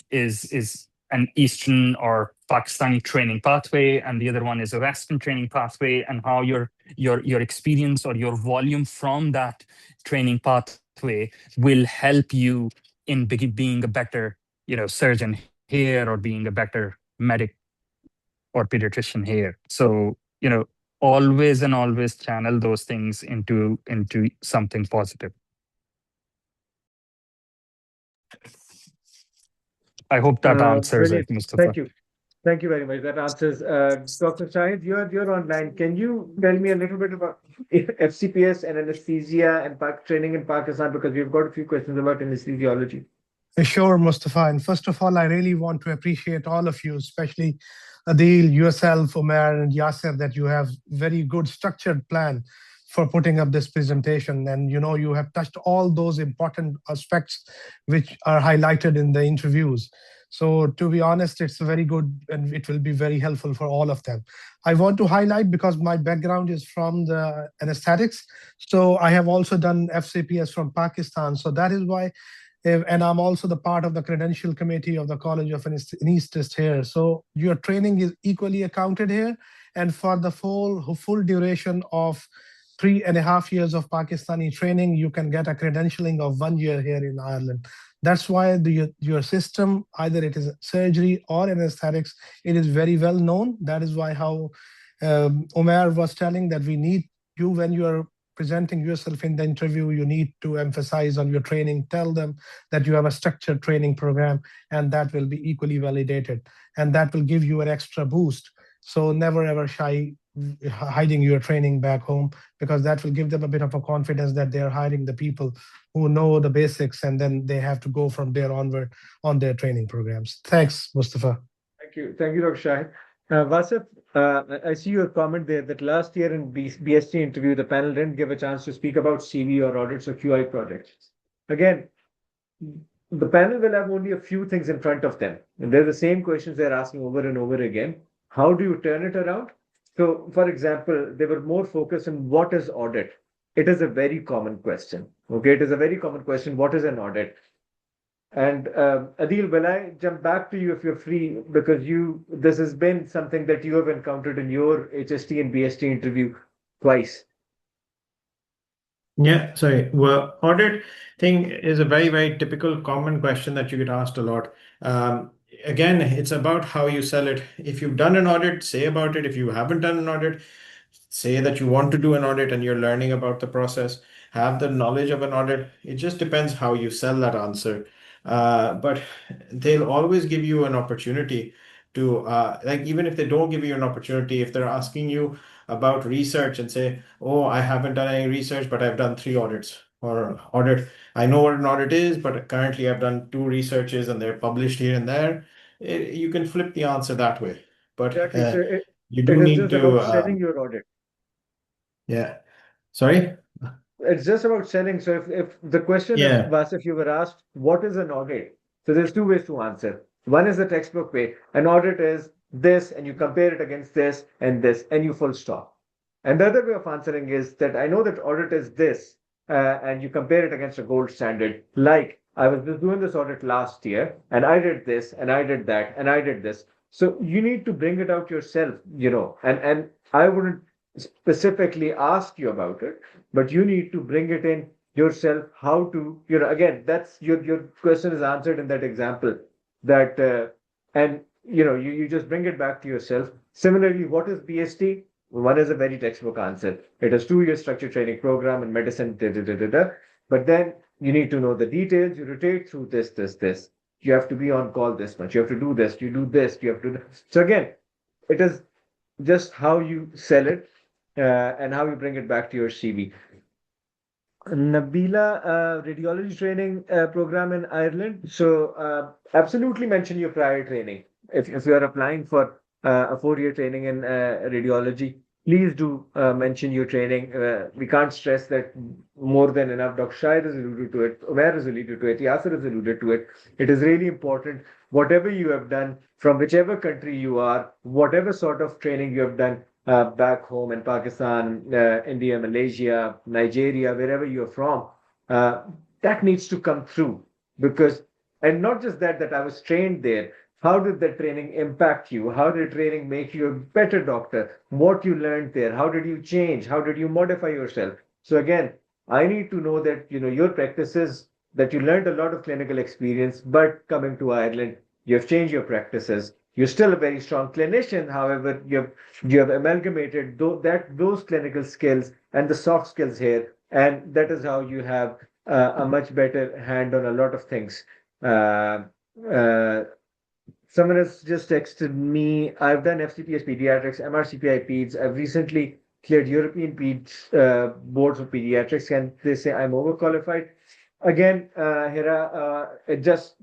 Speaker 3: Eastern or Pakistani training pathway, and the other one is a Western training pathway, and how your experience or your volume from that training pathway will help you in being a better, surgeon here, or being a better medic or pediatrician here. So, always and always channel those things into something positive. I hope that answers it,
Speaker 2: Brilliant.
Speaker 3: Mustafa.
Speaker 2: Thank you. Thank you very much. That answers. Dr. Shahid, you're online. Can you tell me a little bit about FCPS and anesthesia and training in Pakistan? Because we've got a few questions about anesthesiology.
Speaker 5: Sure, Mustafa. And first of all, I really want to appreciate all of you, especially Adil, yourself, Umar, and Yasser, that you have very good structured plan for putting up this presentation. And you have touched all those important aspects which are highlighted in the interviews. So to be honest, it's very good and it will be very helpful for all of them. I want to highlight, because my background is from the anesthetics. So I have also done FCPS from Pakistan. So that is why and I'm also the part of the credential committee of the College of Anesthetists here. So your training is equally accounted here. And for the full duration of 3.5 years of Pakistani training, you can get a credentialing of 1 year here in Ireland. That's why your system, either it is surgery or anesthetics, it is very well known. That is why how Omer was telling that we need you, when you are presenting yourself in the interview, you need to emphasize on your training, tell them that you have a structured training program, and that will be equally validated. And that will give you an extra boost. So never ever shy hiding your training back home, because that will give them a bit of a confidence that they're hiring the people who know the basics, and then they have to go from there onward on their training programs. Thanks, Mustafa.
Speaker 2: Thank you. Thank you, Dr. Shahid. Wasif, I see your comment there that last year in BST interview, the panel didn't give a chance to speak about CV or audits or QI projects. Again, the panel will have only a few things in front of them. And they're the same questions they're asking over and over again. How do you turn it around? So, for example, they were more focused on what is audit. It is a very common question. Okay, it is a very common question. What is an audit? And Adil, will I jump back to you if you're free, because this has been something that you have encountered in your HST and BST interview twice.
Speaker 1: Yeah, sorry. Well, audit thing is a very, very typical common question that you get asked a lot. Again, it's about how you sell it. If you've done an audit, say about it. If you haven't done an audit, say that you want to do an audit and you're learning about the process, have the knowledge of an audit. It just depends how you sell that answer. But they'll always give you an opportunity to, like, even if they don't give you an opportunity, if they're asking you about research and say, oh, I haven't done any research, but I've done 3 audits, or audit. I know what an audit is, but currently I've done 2 researches and they're published here and there. You can flip the answer that way. But
Speaker 2: Exactly. So
Speaker 1: you
Speaker 2: it
Speaker 1: do
Speaker 2: is
Speaker 1: need
Speaker 2: just about
Speaker 1: to,
Speaker 2: selling your audit.
Speaker 1: yeah. Sorry?
Speaker 2: It's just about selling. So if the question, if
Speaker 1: Yeah.
Speaker 2: Vasif, you were asked, what is an audit? So there's two ways to answer. One is the textbook way. An audit is this, and you compare it against this, and you full stop. And the other way of answering is that I know that audit is this, and you compare it against a gold standard. Like, I was just doing this audit last year, and I did this, and I did that, and I did this. So you need to bring it out yourself, and I wouldn't specifically ask you about it, but you need to bring it in yourself. How to, again, that's your question is answered in that example. That and you just bring it back to yourself. Similarly, what is BST? One is a very textbook answer. It is 2 year structured training program in medicine. Da, da, da, da, da. But then you need to know the details. You rotate through this. You have to be on call this much. You have to do this. You do this. You have to. So again, it is just how you sell it and how you bring it back to your CV. Nabila, radiology training program in Ireland. So absolutely mention your prior training. If you are applying for a 4 year training in radiology, please do mention your training. We can't stress that more than enough. Dr. Shahid has alluded to it. Umair has alluded to it. Yasser has alluded to it. It is really important. Whatever you have done, from whichever country you are, whatever sort of training you have done, back home in Pakistan, India, Malaysia, Nigeria, wherever you're from, that needs to come through. Because, and not just that I was trained there. How did the training impact you? How did training make you a better doctor? What you learned there? How did you change? How did you modify yourself? So again, I need to know that your practices, that you learned a lot of clinical experience, but coming to Ireland, you have changed your practices. You're still a very strong clinician. However, you have amalgamated those clinical skills and the soft skills here, and that is how you have a much better hand on a lot of things. Uh, uh, Someone has just texted me. I've done FCPS pediatrics, MRCPI peds. I've recently cleared European peds boards of pediatrics, and they say I'm overqualified. Again, Hira, it just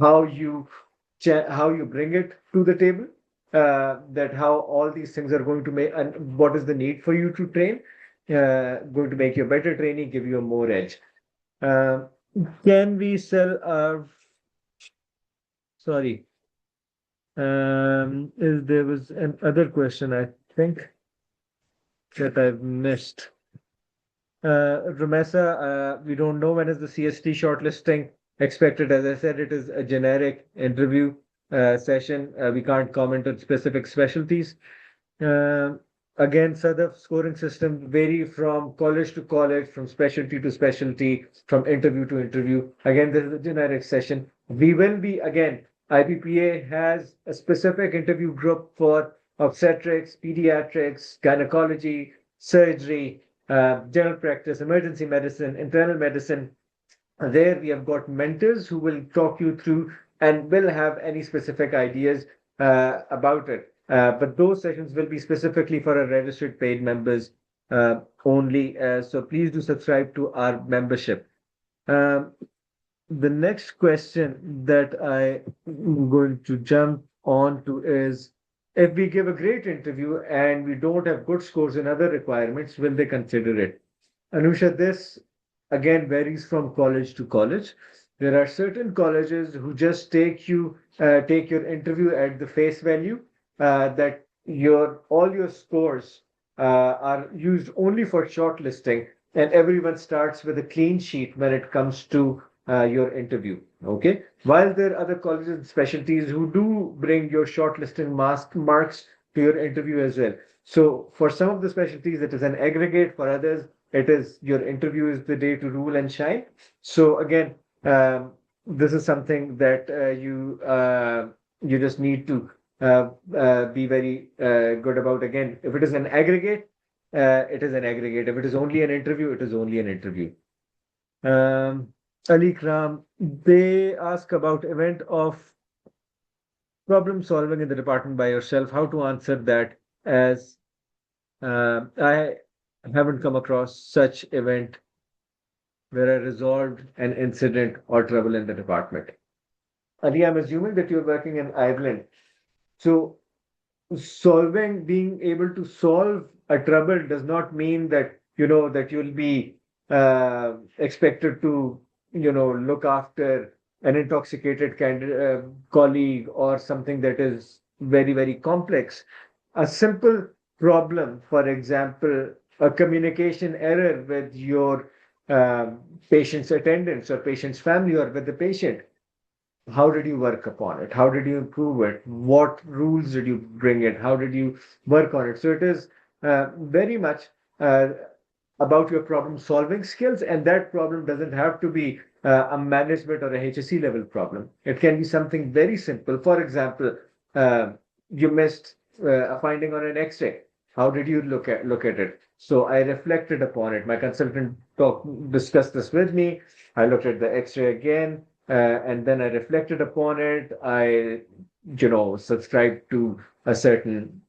Speaker 2: how you how you bring it to the table. That how all these things are going to make, and what is the need for you to train, going to make you a better training, give you a more edge. Uh, can we sell our Sorry. There was another question, I think, that I've missed. Ramesa, we don't know when is the CST shortlisting expected. As I said, it is a generic interview session. We can't comment on specific specialties. Again, Sadaf, scoring system vary from college to college, from specialty to specialty, from interview to interview. Again, this is a generic session. We will be, again, IPPA has a specific interview group for obstetrics, pediatrics, gynecology, surgery, general practice, emergency medicine, internal medicine. There we have got mentors who will talk you through and will have any specific ideas about it. But those sessions will be specifically for our registered paid members only. So please do subscribe to our membership. The next question that I'm going to jump on to is, if we give a great interview and we don't have good scores in other requirements, will they consider it? Anusha, this again varies from college to college. There are certain colleges who just take your interview at the face value, that all your scores are used only for shortlisting, and everyone starts with a clean sheet when it comes to your interview. Okay. While there are other colleges and specialties who do bring your shortlisting marks to your interview as well. So for some of the specialties, it is an aggregate. For others, it is your interview is the day to rule and shine. So again, this is something that you just need to be very good about. Again, if it is an aggregate, it is an aggregate. If it is only an interview, it is only an interview. Ali Kram, they ask about event of problem solving in the department by yourself, how to answer that, as I haven't come across such event where I resolved an incident or trouble in the department. Ali, I'm assuming that you're working in Ireland. So being able to solve a trouble does not mean that, that you'll be expected to look after an intoxicated colleague or something that is very, very complex. A simple problem, for example, a communication error with your patient's attendants or patient's family or with the patient. How did you work upon it? How did you improve it? What rules did you bring in? How did you work on it? So it is very much about your problem solving skills, and that problem doesn't have to be a management or a HSE level problem. It can be something very simple. For example, uh, you missed a finding on an X-ray. How did you look at it? So I reflected upon it. My consultant discussed this with me. I looked at the X-ray again, and then I reflected upon it. I, subscribed to a certain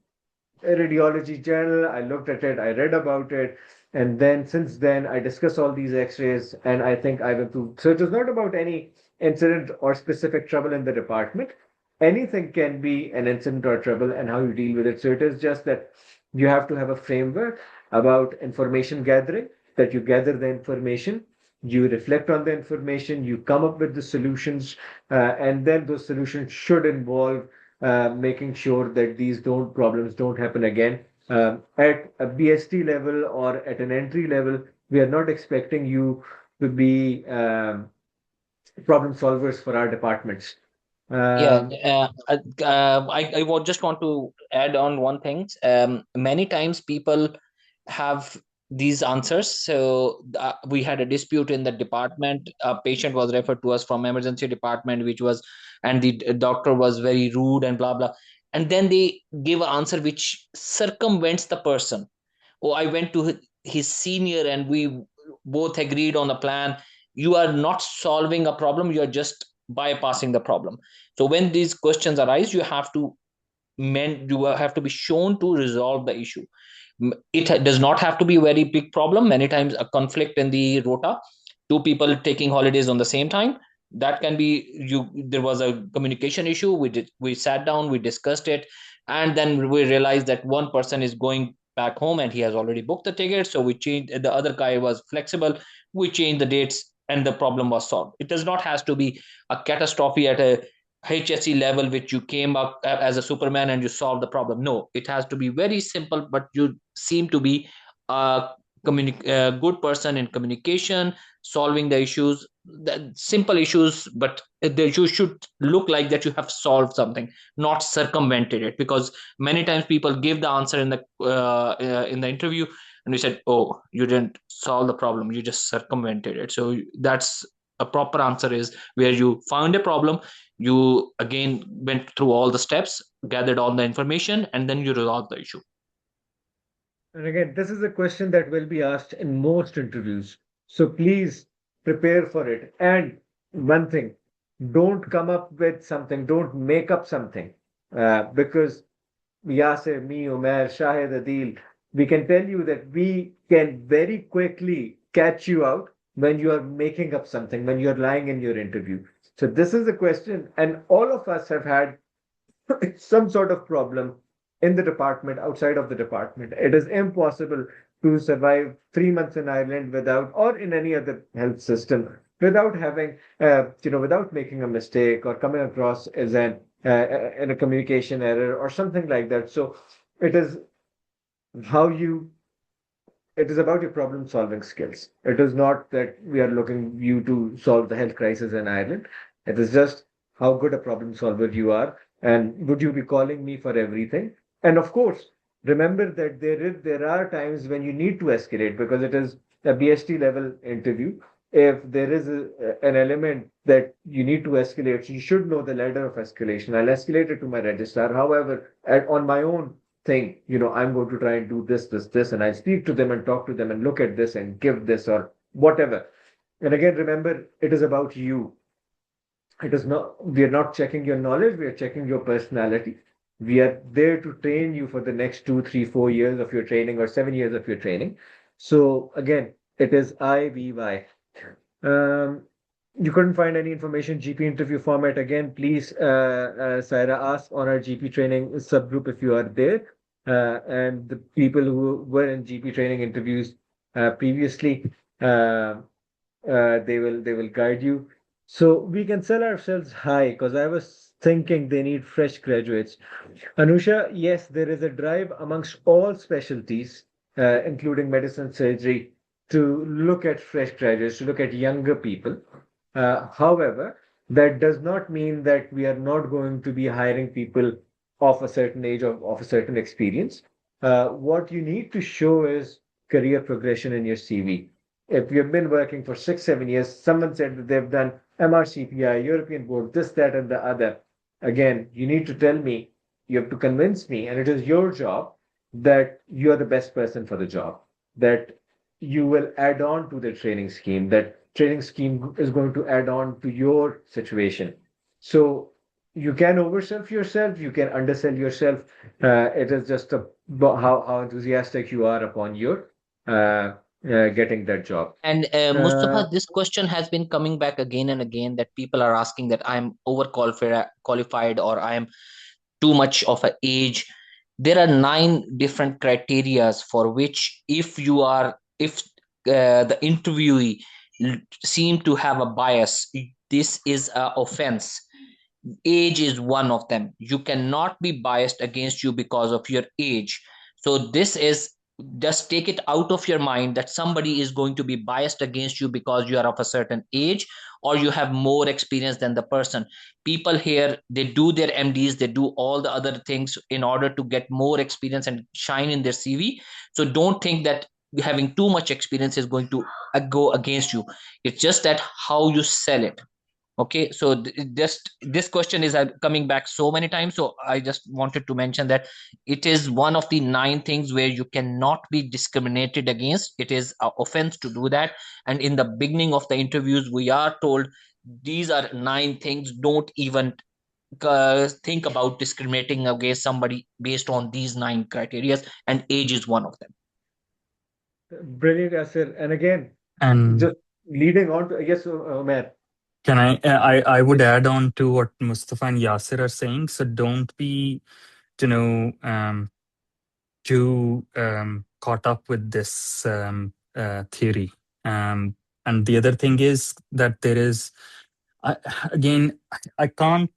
Speaker 2: radiology journal. I looked at it, I read about it, and then since then I discuss all these X-rays, and I think I've improved. So it is not about any incident or specific trouble in the department. Anything can be an incident or trouble, and how you deal with it. So it is just that you have to have a framework about information gathering. That you gather the information, you reflect on the information, you come up with the solutions, and then those solutions should involve making sure that these problems don't happen again. At a BST level or at an entry level, we are not expecting you to be problem solvers for our departments.
Speaker 4: Yeah,
Speaker 2: Um,
Speaker 4: I would just want to add on one thing. Many times people have these answers. So we had a dispute in the department. A patient was referred to us from emergency department, and the doctor was very rude and blah blah. And then they give an answer which circumvents the person. Oh, I went to his senior and we both agreed on a plan. You are not solving a problem, you are just bypassing the problem. So when these questions arise, you have to be shown to resolve the issue. It does not have to be a very big problem. Many times a conflict in the rota, two people taking holidays on the same time, that can be you. There was a communication issue. We sat down, we discussed it, and then we realized that one person is going back home and he has already booked the ticket, so we changed. The other guy was flexible, we changed the dates and the problem was solved. It does not has to be a catastrophe at a HSE level, which you came up as a Superman and you solved the problem. No, it has to be very simple, but you seem to be a good person in communication, solving the issues, the simple issues, but you should look like that you have solved something, not circumvented it. Because many times people give the answer in the interview, and we said, "Oh, you didn't solve the problem; you just circumvented it." So that's a proper answer is where you found a problem, you again went through all the steps, gathered all the information, and then you resolved the issue.
Speaker 2: And again, this is a question that will be asked in most interviews. So please prepare for it. And one thing, don't come up with something, don't make up something. Because Yasir, me, Umair, Shahid, Adil, we can tell you that we can very quickly catch you out when you are making up something, when you're lying in your interview. So this is a question, and all of us have had some sort of problem in the department, outside of the department. It is impossible to survive 3 months in Ireland without, or in any other health system, without having, without making a mistake or coming across as in a communication error or something like that. So it is how you it is about your problem solving skills. It is not that we are looking you to solve the health crisis in Ireland. It is just how good a problem solver you are, and would you be calling me for everything? And of course, remember that there are times when you need to escalate because it is a BST level interview. If there is an element that you need to escalate, you should know the ladder of escalation. I'll escalate it to my registrar. However, on my own thing, I'm going to try and do this, and I speak to them and talk to them and look at this and give this or whatever. And again, remember, it is about you. It is not, we are not checking your knowledge, we are checking your personality. We are there to train you for the next 2, 3, 4 years of your training or 7 years of your training. So again, it is IVY. Um, you couldn't find any information GP interview format again, please, Saira, ask on our GP training subgroup if you are there. And the people who were in GP training interviews previously, they will guide you. So we can sell ourselves high because I was thinking they need fresh graduates. Anusha, yes, there is a drive amongst all specialties including medicine, surgery, to look at fresh graduates, to look at younger people. However, that does not mean that we are not going to be hiring people of a certain age, of a certain experience. What you need to show is career progression in your CV. If you've been working for 6, 7 years, someone said that they've done MRCPI, European board, this, that, and the other. Again, you need to tell me, you have to convince me, and it is your job that you are the best person for the job, that you will add on to the training scheme, that training scheme is going to add on to your situation. So you can oversell yourself, you can undersell yourself. It is just how enthusiastic you are upon your getting that job.
Speaker 4: And Mustafa, this question has been coming back again and again, that people are asking that I'm overqualified qualified, or I am too much of an age. There are 9 different criterias for which, if the interviewee seem to have a bias, this is an offense. Age is one of them. You cannot be biased against you because of your age. So this is, just take it out of your mind that somebody is going to be biased against you because you are of a certain age or you have more experience than the person. People here, they do their MDs, they do all the other things in order to get more experience and shine in their CV. So don't think that having too much experience is going to go against you. It's just that how you sell it. Okay, so just this question is coming back so many times, so I just wanted to mention that it is one of the 9 things where you cannot be discriminated against. It is an offense to do that, and in the beginning of the interviews we are told these are 9 things. Don't even think about discriminating against somebody based on these 9 criteria, and age is one of them.
Speaker 2: Brilliant, Asir. And again,
Speaker 3: And
Speaker 2: just leading on to, yes, Umair.
Speaker 3: can I would
Speaker 2: Yes.
Speaker 3: add on to what Mustafa and Yasir are saying. So don't be, you know, too caught up with this theory. And the other thing is that there is, I, again, I can't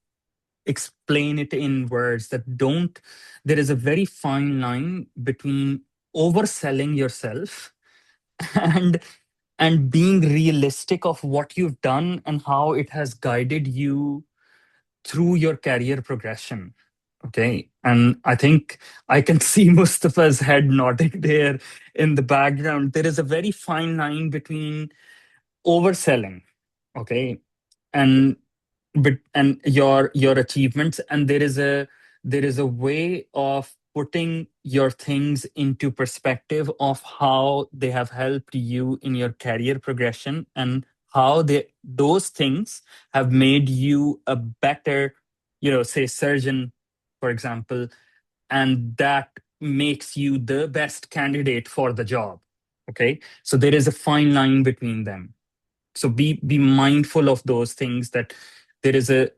Speaker 3: explain it in words, that don't, there is a very fine line between overselling yourself and being realistic of what you've done and how it has guided you through your career progression. Okay. And I think I can see Mustafa's head nodding there in the background. There is a very fine line between overselling, okay, and and your achievements, and there is a way of putting your things into perspective of how they have helped you in your career progression, and how those things have made you a better, say, surgeon, for example, and that makes you the best candidate for the job. Okay, so there is a fine line between them. So be mindful of those things, that there is a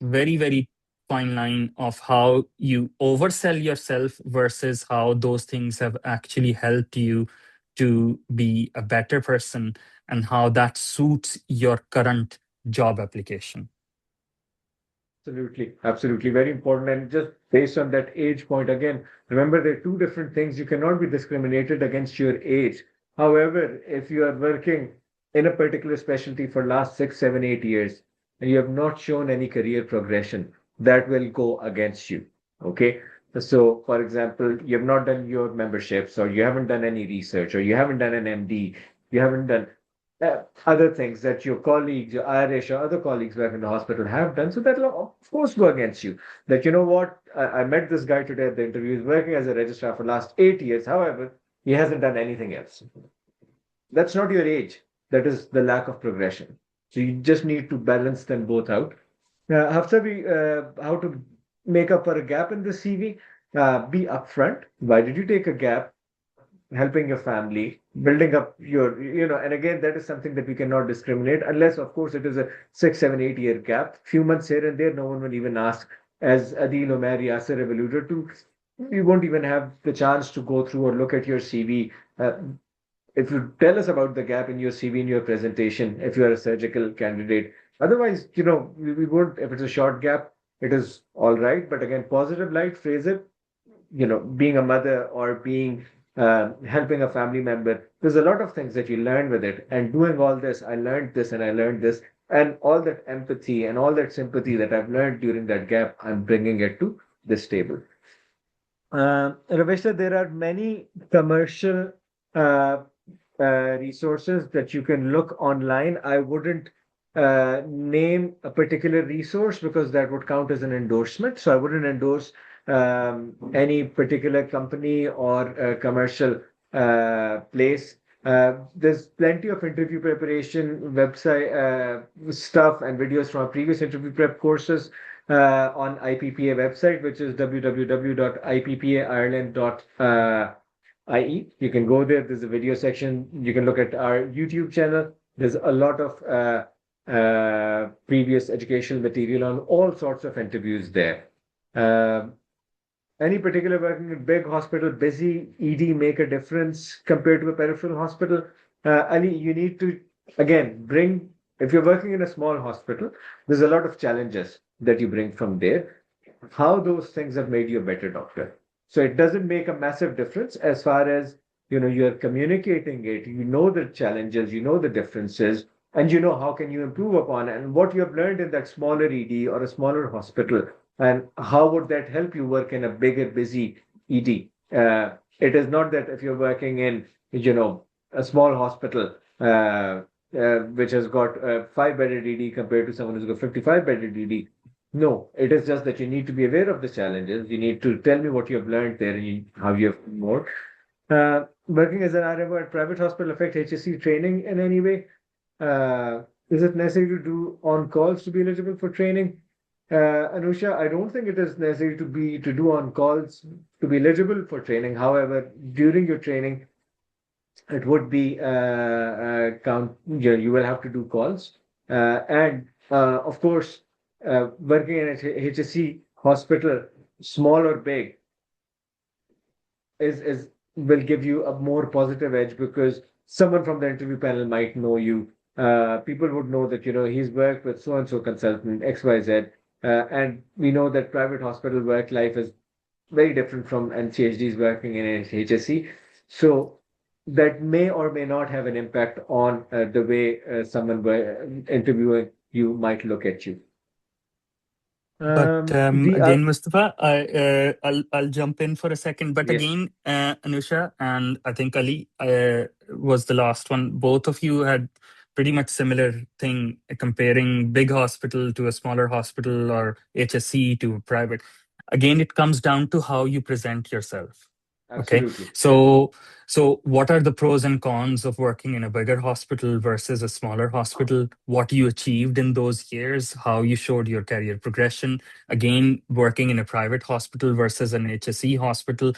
Speaker 3: very fine line of how you oversell yourself versus how those things have actually helped you to be a better person, and how that suits your current job application.
Speaker 2: Absolutely, absolutely. Very important. And just based on that age point, again, remember there are 2 different things. You cannot be discriminated against your age. However, if you are working in a particular specialty for last 6, 7, 8 years and you have not shown any career progression, that will go against you. Okay. So, for example, you have not done your memberships, or you haven't done any research, or you haven't done an MD, you haven't done other things that your colleagues, your Irish or other colleagues who are in the hospital have done. So that will, of course, go against you. That, you know what, I met this guy today at the interview. He's working as a registrar for the last 8 years. However, he hasn't done anything else. That's not your age. That is the lack of progression. So you just need to balance them both out. How to make up for a gap in the CV? Be upfront. Why did you take a gap? Helping your family, building up your, and again, that is something that we cannot discriminate, unless, of course, it is a 6, 7, 8 year gap. Few months here and there, no one will even ask. As Adil, Omer, Yasser have alluded to, you won't even have the chance to go through or look at your CV. If you tell us about the gap in your CV, in your presentation, if you are a surgical candidate. Otherwise, we won't, if it's a short gap, it is all right. But again, positive light, phrase it, being a mother or being helping a family member. There's a lot of things that you learn with it. And doing all this, I learned this and I learned this. And all that empathy and all that sympathy that I've learned during that gap, I'm bringing it to this table. Ravishna, there are many commercial uh, resources that you can look online. I wouldn't name a particular resource because that would count as an endorsement. So I wouldn't endorse any particular company or commercial place. There's plenty of interview preparation website stuff and videos from our previous interview prep courses on IPPA website, which is www.ippa.ireland.ie. You can go there. There's a video section. You can look at our YouTube channel. There's a lot of previous educational material on all sorts of interviews there. Any particular working in big hospital, busy ED make a difference compared to a peripheral hospital? Ali, you need to, again, if you're working in a small hospital, there's a lot of challenges that you bring from there. How those things have made you a better doctor. So it doesn't make a massive difference as far as, you're communicating it, you know the challenges, you know the differences, and you know how can you improve upon it, and what you have learned in that smaller ED or a smaller hospital, and how would that help you work in a bigger, busy ED? It is not that if you're working in, a small hospital, which has got a 5-bedded ED compared to someone who's got 55-bedded ED. No, it is just that you need to be aware of the challenges. You need to tell me what you have learned there and how you have more. Working as an RMO at private hospital affect HSC training in any way? Is it necessary to do on calls to be eligible for training? Anusha, I don't think it is necessary to do on calls to be eligible for training. However, during your training, it would be you will have to do calls. And of course, working in a HSC hospital, small or big, is will give you a more positive edge because someone from the interview panel might know you. People would know that he's worked with so and so consultant XYZ, and we know that private hospital work life is very different from NCHDs working in a HSC. So that may or may not have an impact on the way someone interviewing you might look at you.
Speaker 3: But again, Mustafa, I'll jump in for a second. But
Speaker 2: Yes.
Speaker 3: again, Anusha and I think Ali was the last one. Both of you had pretty much similar thing comparing big hospital to a smaller hospital or HSC to private. Again, it comes down to how you present yourself. Okay,
Speaker 2: Absolutely.
Speaker 3: so what are the pros and cons of working in a bigger hospital versus a smaller hospital? What you achieved in those years, how you showed your career progression. Again, working in a private hospital versus an HSE hospital,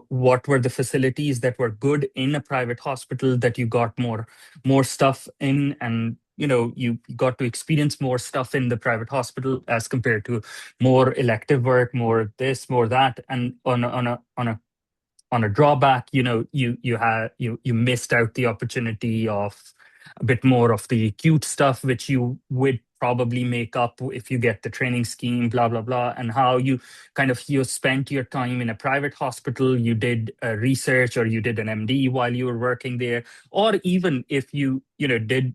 Speaker 3: what were the facilities that were good in a private hospital that you got more stuff in, and you got to experience more stuff in the private hospital as compared to more elective work, more this, more that, and on a drawback, you missed out the opportunity of a bit more of the acute stuff, which you would probably make up if you get the training scheme, blah blah blah, and how you spent your time in a private hospital, you did research or you did an MD while you were working there, or even if you did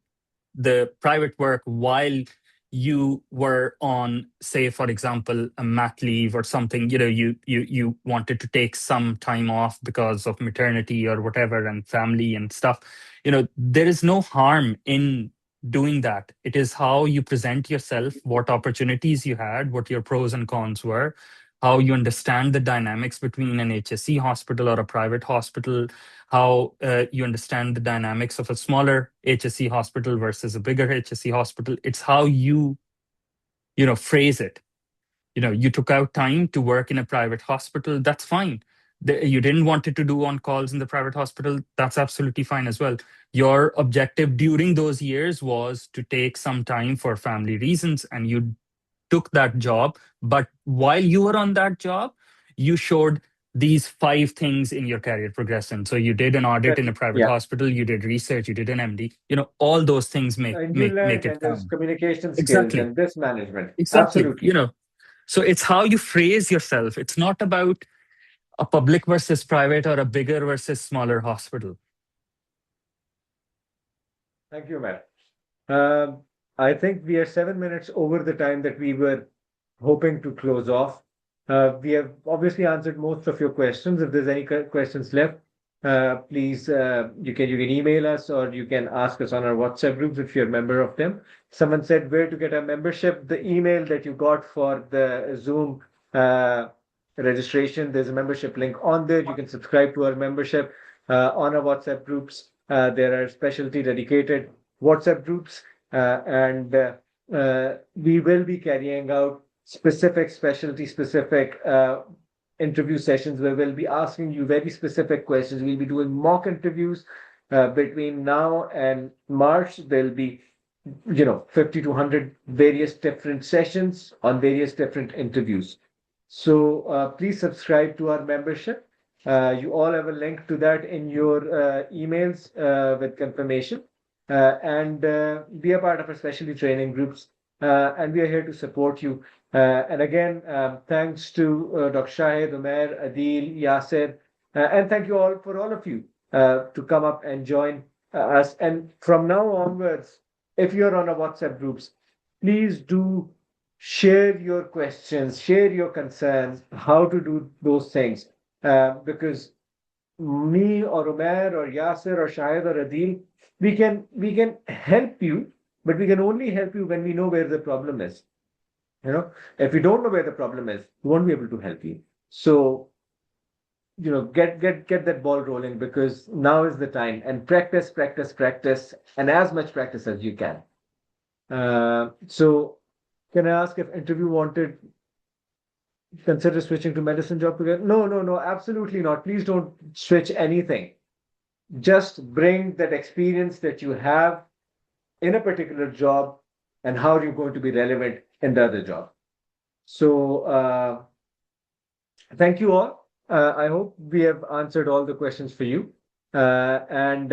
Speaker 3: the private work while you were on, say, for example, a mat leave or something, you wanted to take some time off because of maternity or whatever and family and stuff, there is no harm in doing that. It is how you present yourself, what opportunities you had, what your pros and cons were, how you understand the dynamics between an HSC hospital or a private hospital, how you understand the dynamics of a smaller HSC hospital versus a bigger HSC hospital. It's how you phrase it. You took out time to work in a private hospital, that's fine. You didn't want it to do on calls in the private hospital, that's absolutely fine as well. Your objective during those years was to take some time for family reasons, and you took that job. But while you were on that job, you showed these 5 things in your career progression. So you did an audit in a private hospital, you did research, you did an MD, all those things make
Speaker 2: learned,
Speaker 3: it
Speaker 2: and there's
Speaker 3: count.
Speaker 2: communication skills
Speaker 3: Exactly.
Speaker 2: and risk management.
Speaker 3: Exactly.
Speaker 2: Absolutely.
Speaker 3: So it's how you phrase yourself. It's not about A public versus private or a bigger versus smaller hospital?
Speaker 2: Thank you, Matt. I think we are 7 minutes over the time that we were hoping to close off. We have obviously answered most of your questions. If there's any questions left, please you can email us or you can ask us on our WhatsApp groups if you're a member of them. Someone said where to get a membership. The email that you got for the Zoom registration, there's a membership link on there. You can subscribe to our membership on our WhatsApp groups. There are specialty dedicated WhatsApp groups, and we will be carrying out specialty specific interview sessions where we'll be asking you very specific questions. We'll be doing mock interviews between now and March. There'll be 50 to 100 various different sessions on various different interviews. So please subscribe to our membership. You all have a link to that in your emails with confirmation. And be a part of our specialty training groups. And we are here to support you. And again, thanks to Dr. Shahid, Umair, Adil, Yasir, and thank you all for all of you to come up and join us. And from now onwards, if you're on our WhatsApp groups, please do share your questions, share your concerns, how to do those things. Because me or Umair or Yasir or Shahid or Adil, we can help you, but we can only help you when we know where the problem is. If we don't know where the problem is, we won't be able to help you. So, get that ball rolling, because now is the time, and practice, and as much practice as you can. So can I ask if interview wanted consider switching to medicine job again? No, absolutely not. Please don't switch anything. Just bring that experience that you have in a particular job and how you're going to be relevant in the other job. So thank you all. I hope we have answered all the questions for you. And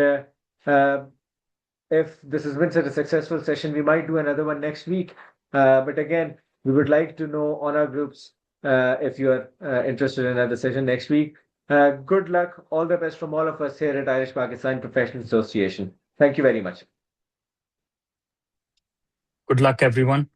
Speaker 2: if this has been such a successful session, we might do another one next week. But again, we would like to know on our groups if you're interested in another session next week. Good luck. All the best from all of us here at Irish Pakistan Professional Association. Thank you very much.
Speaker 3: Good luck, everyone.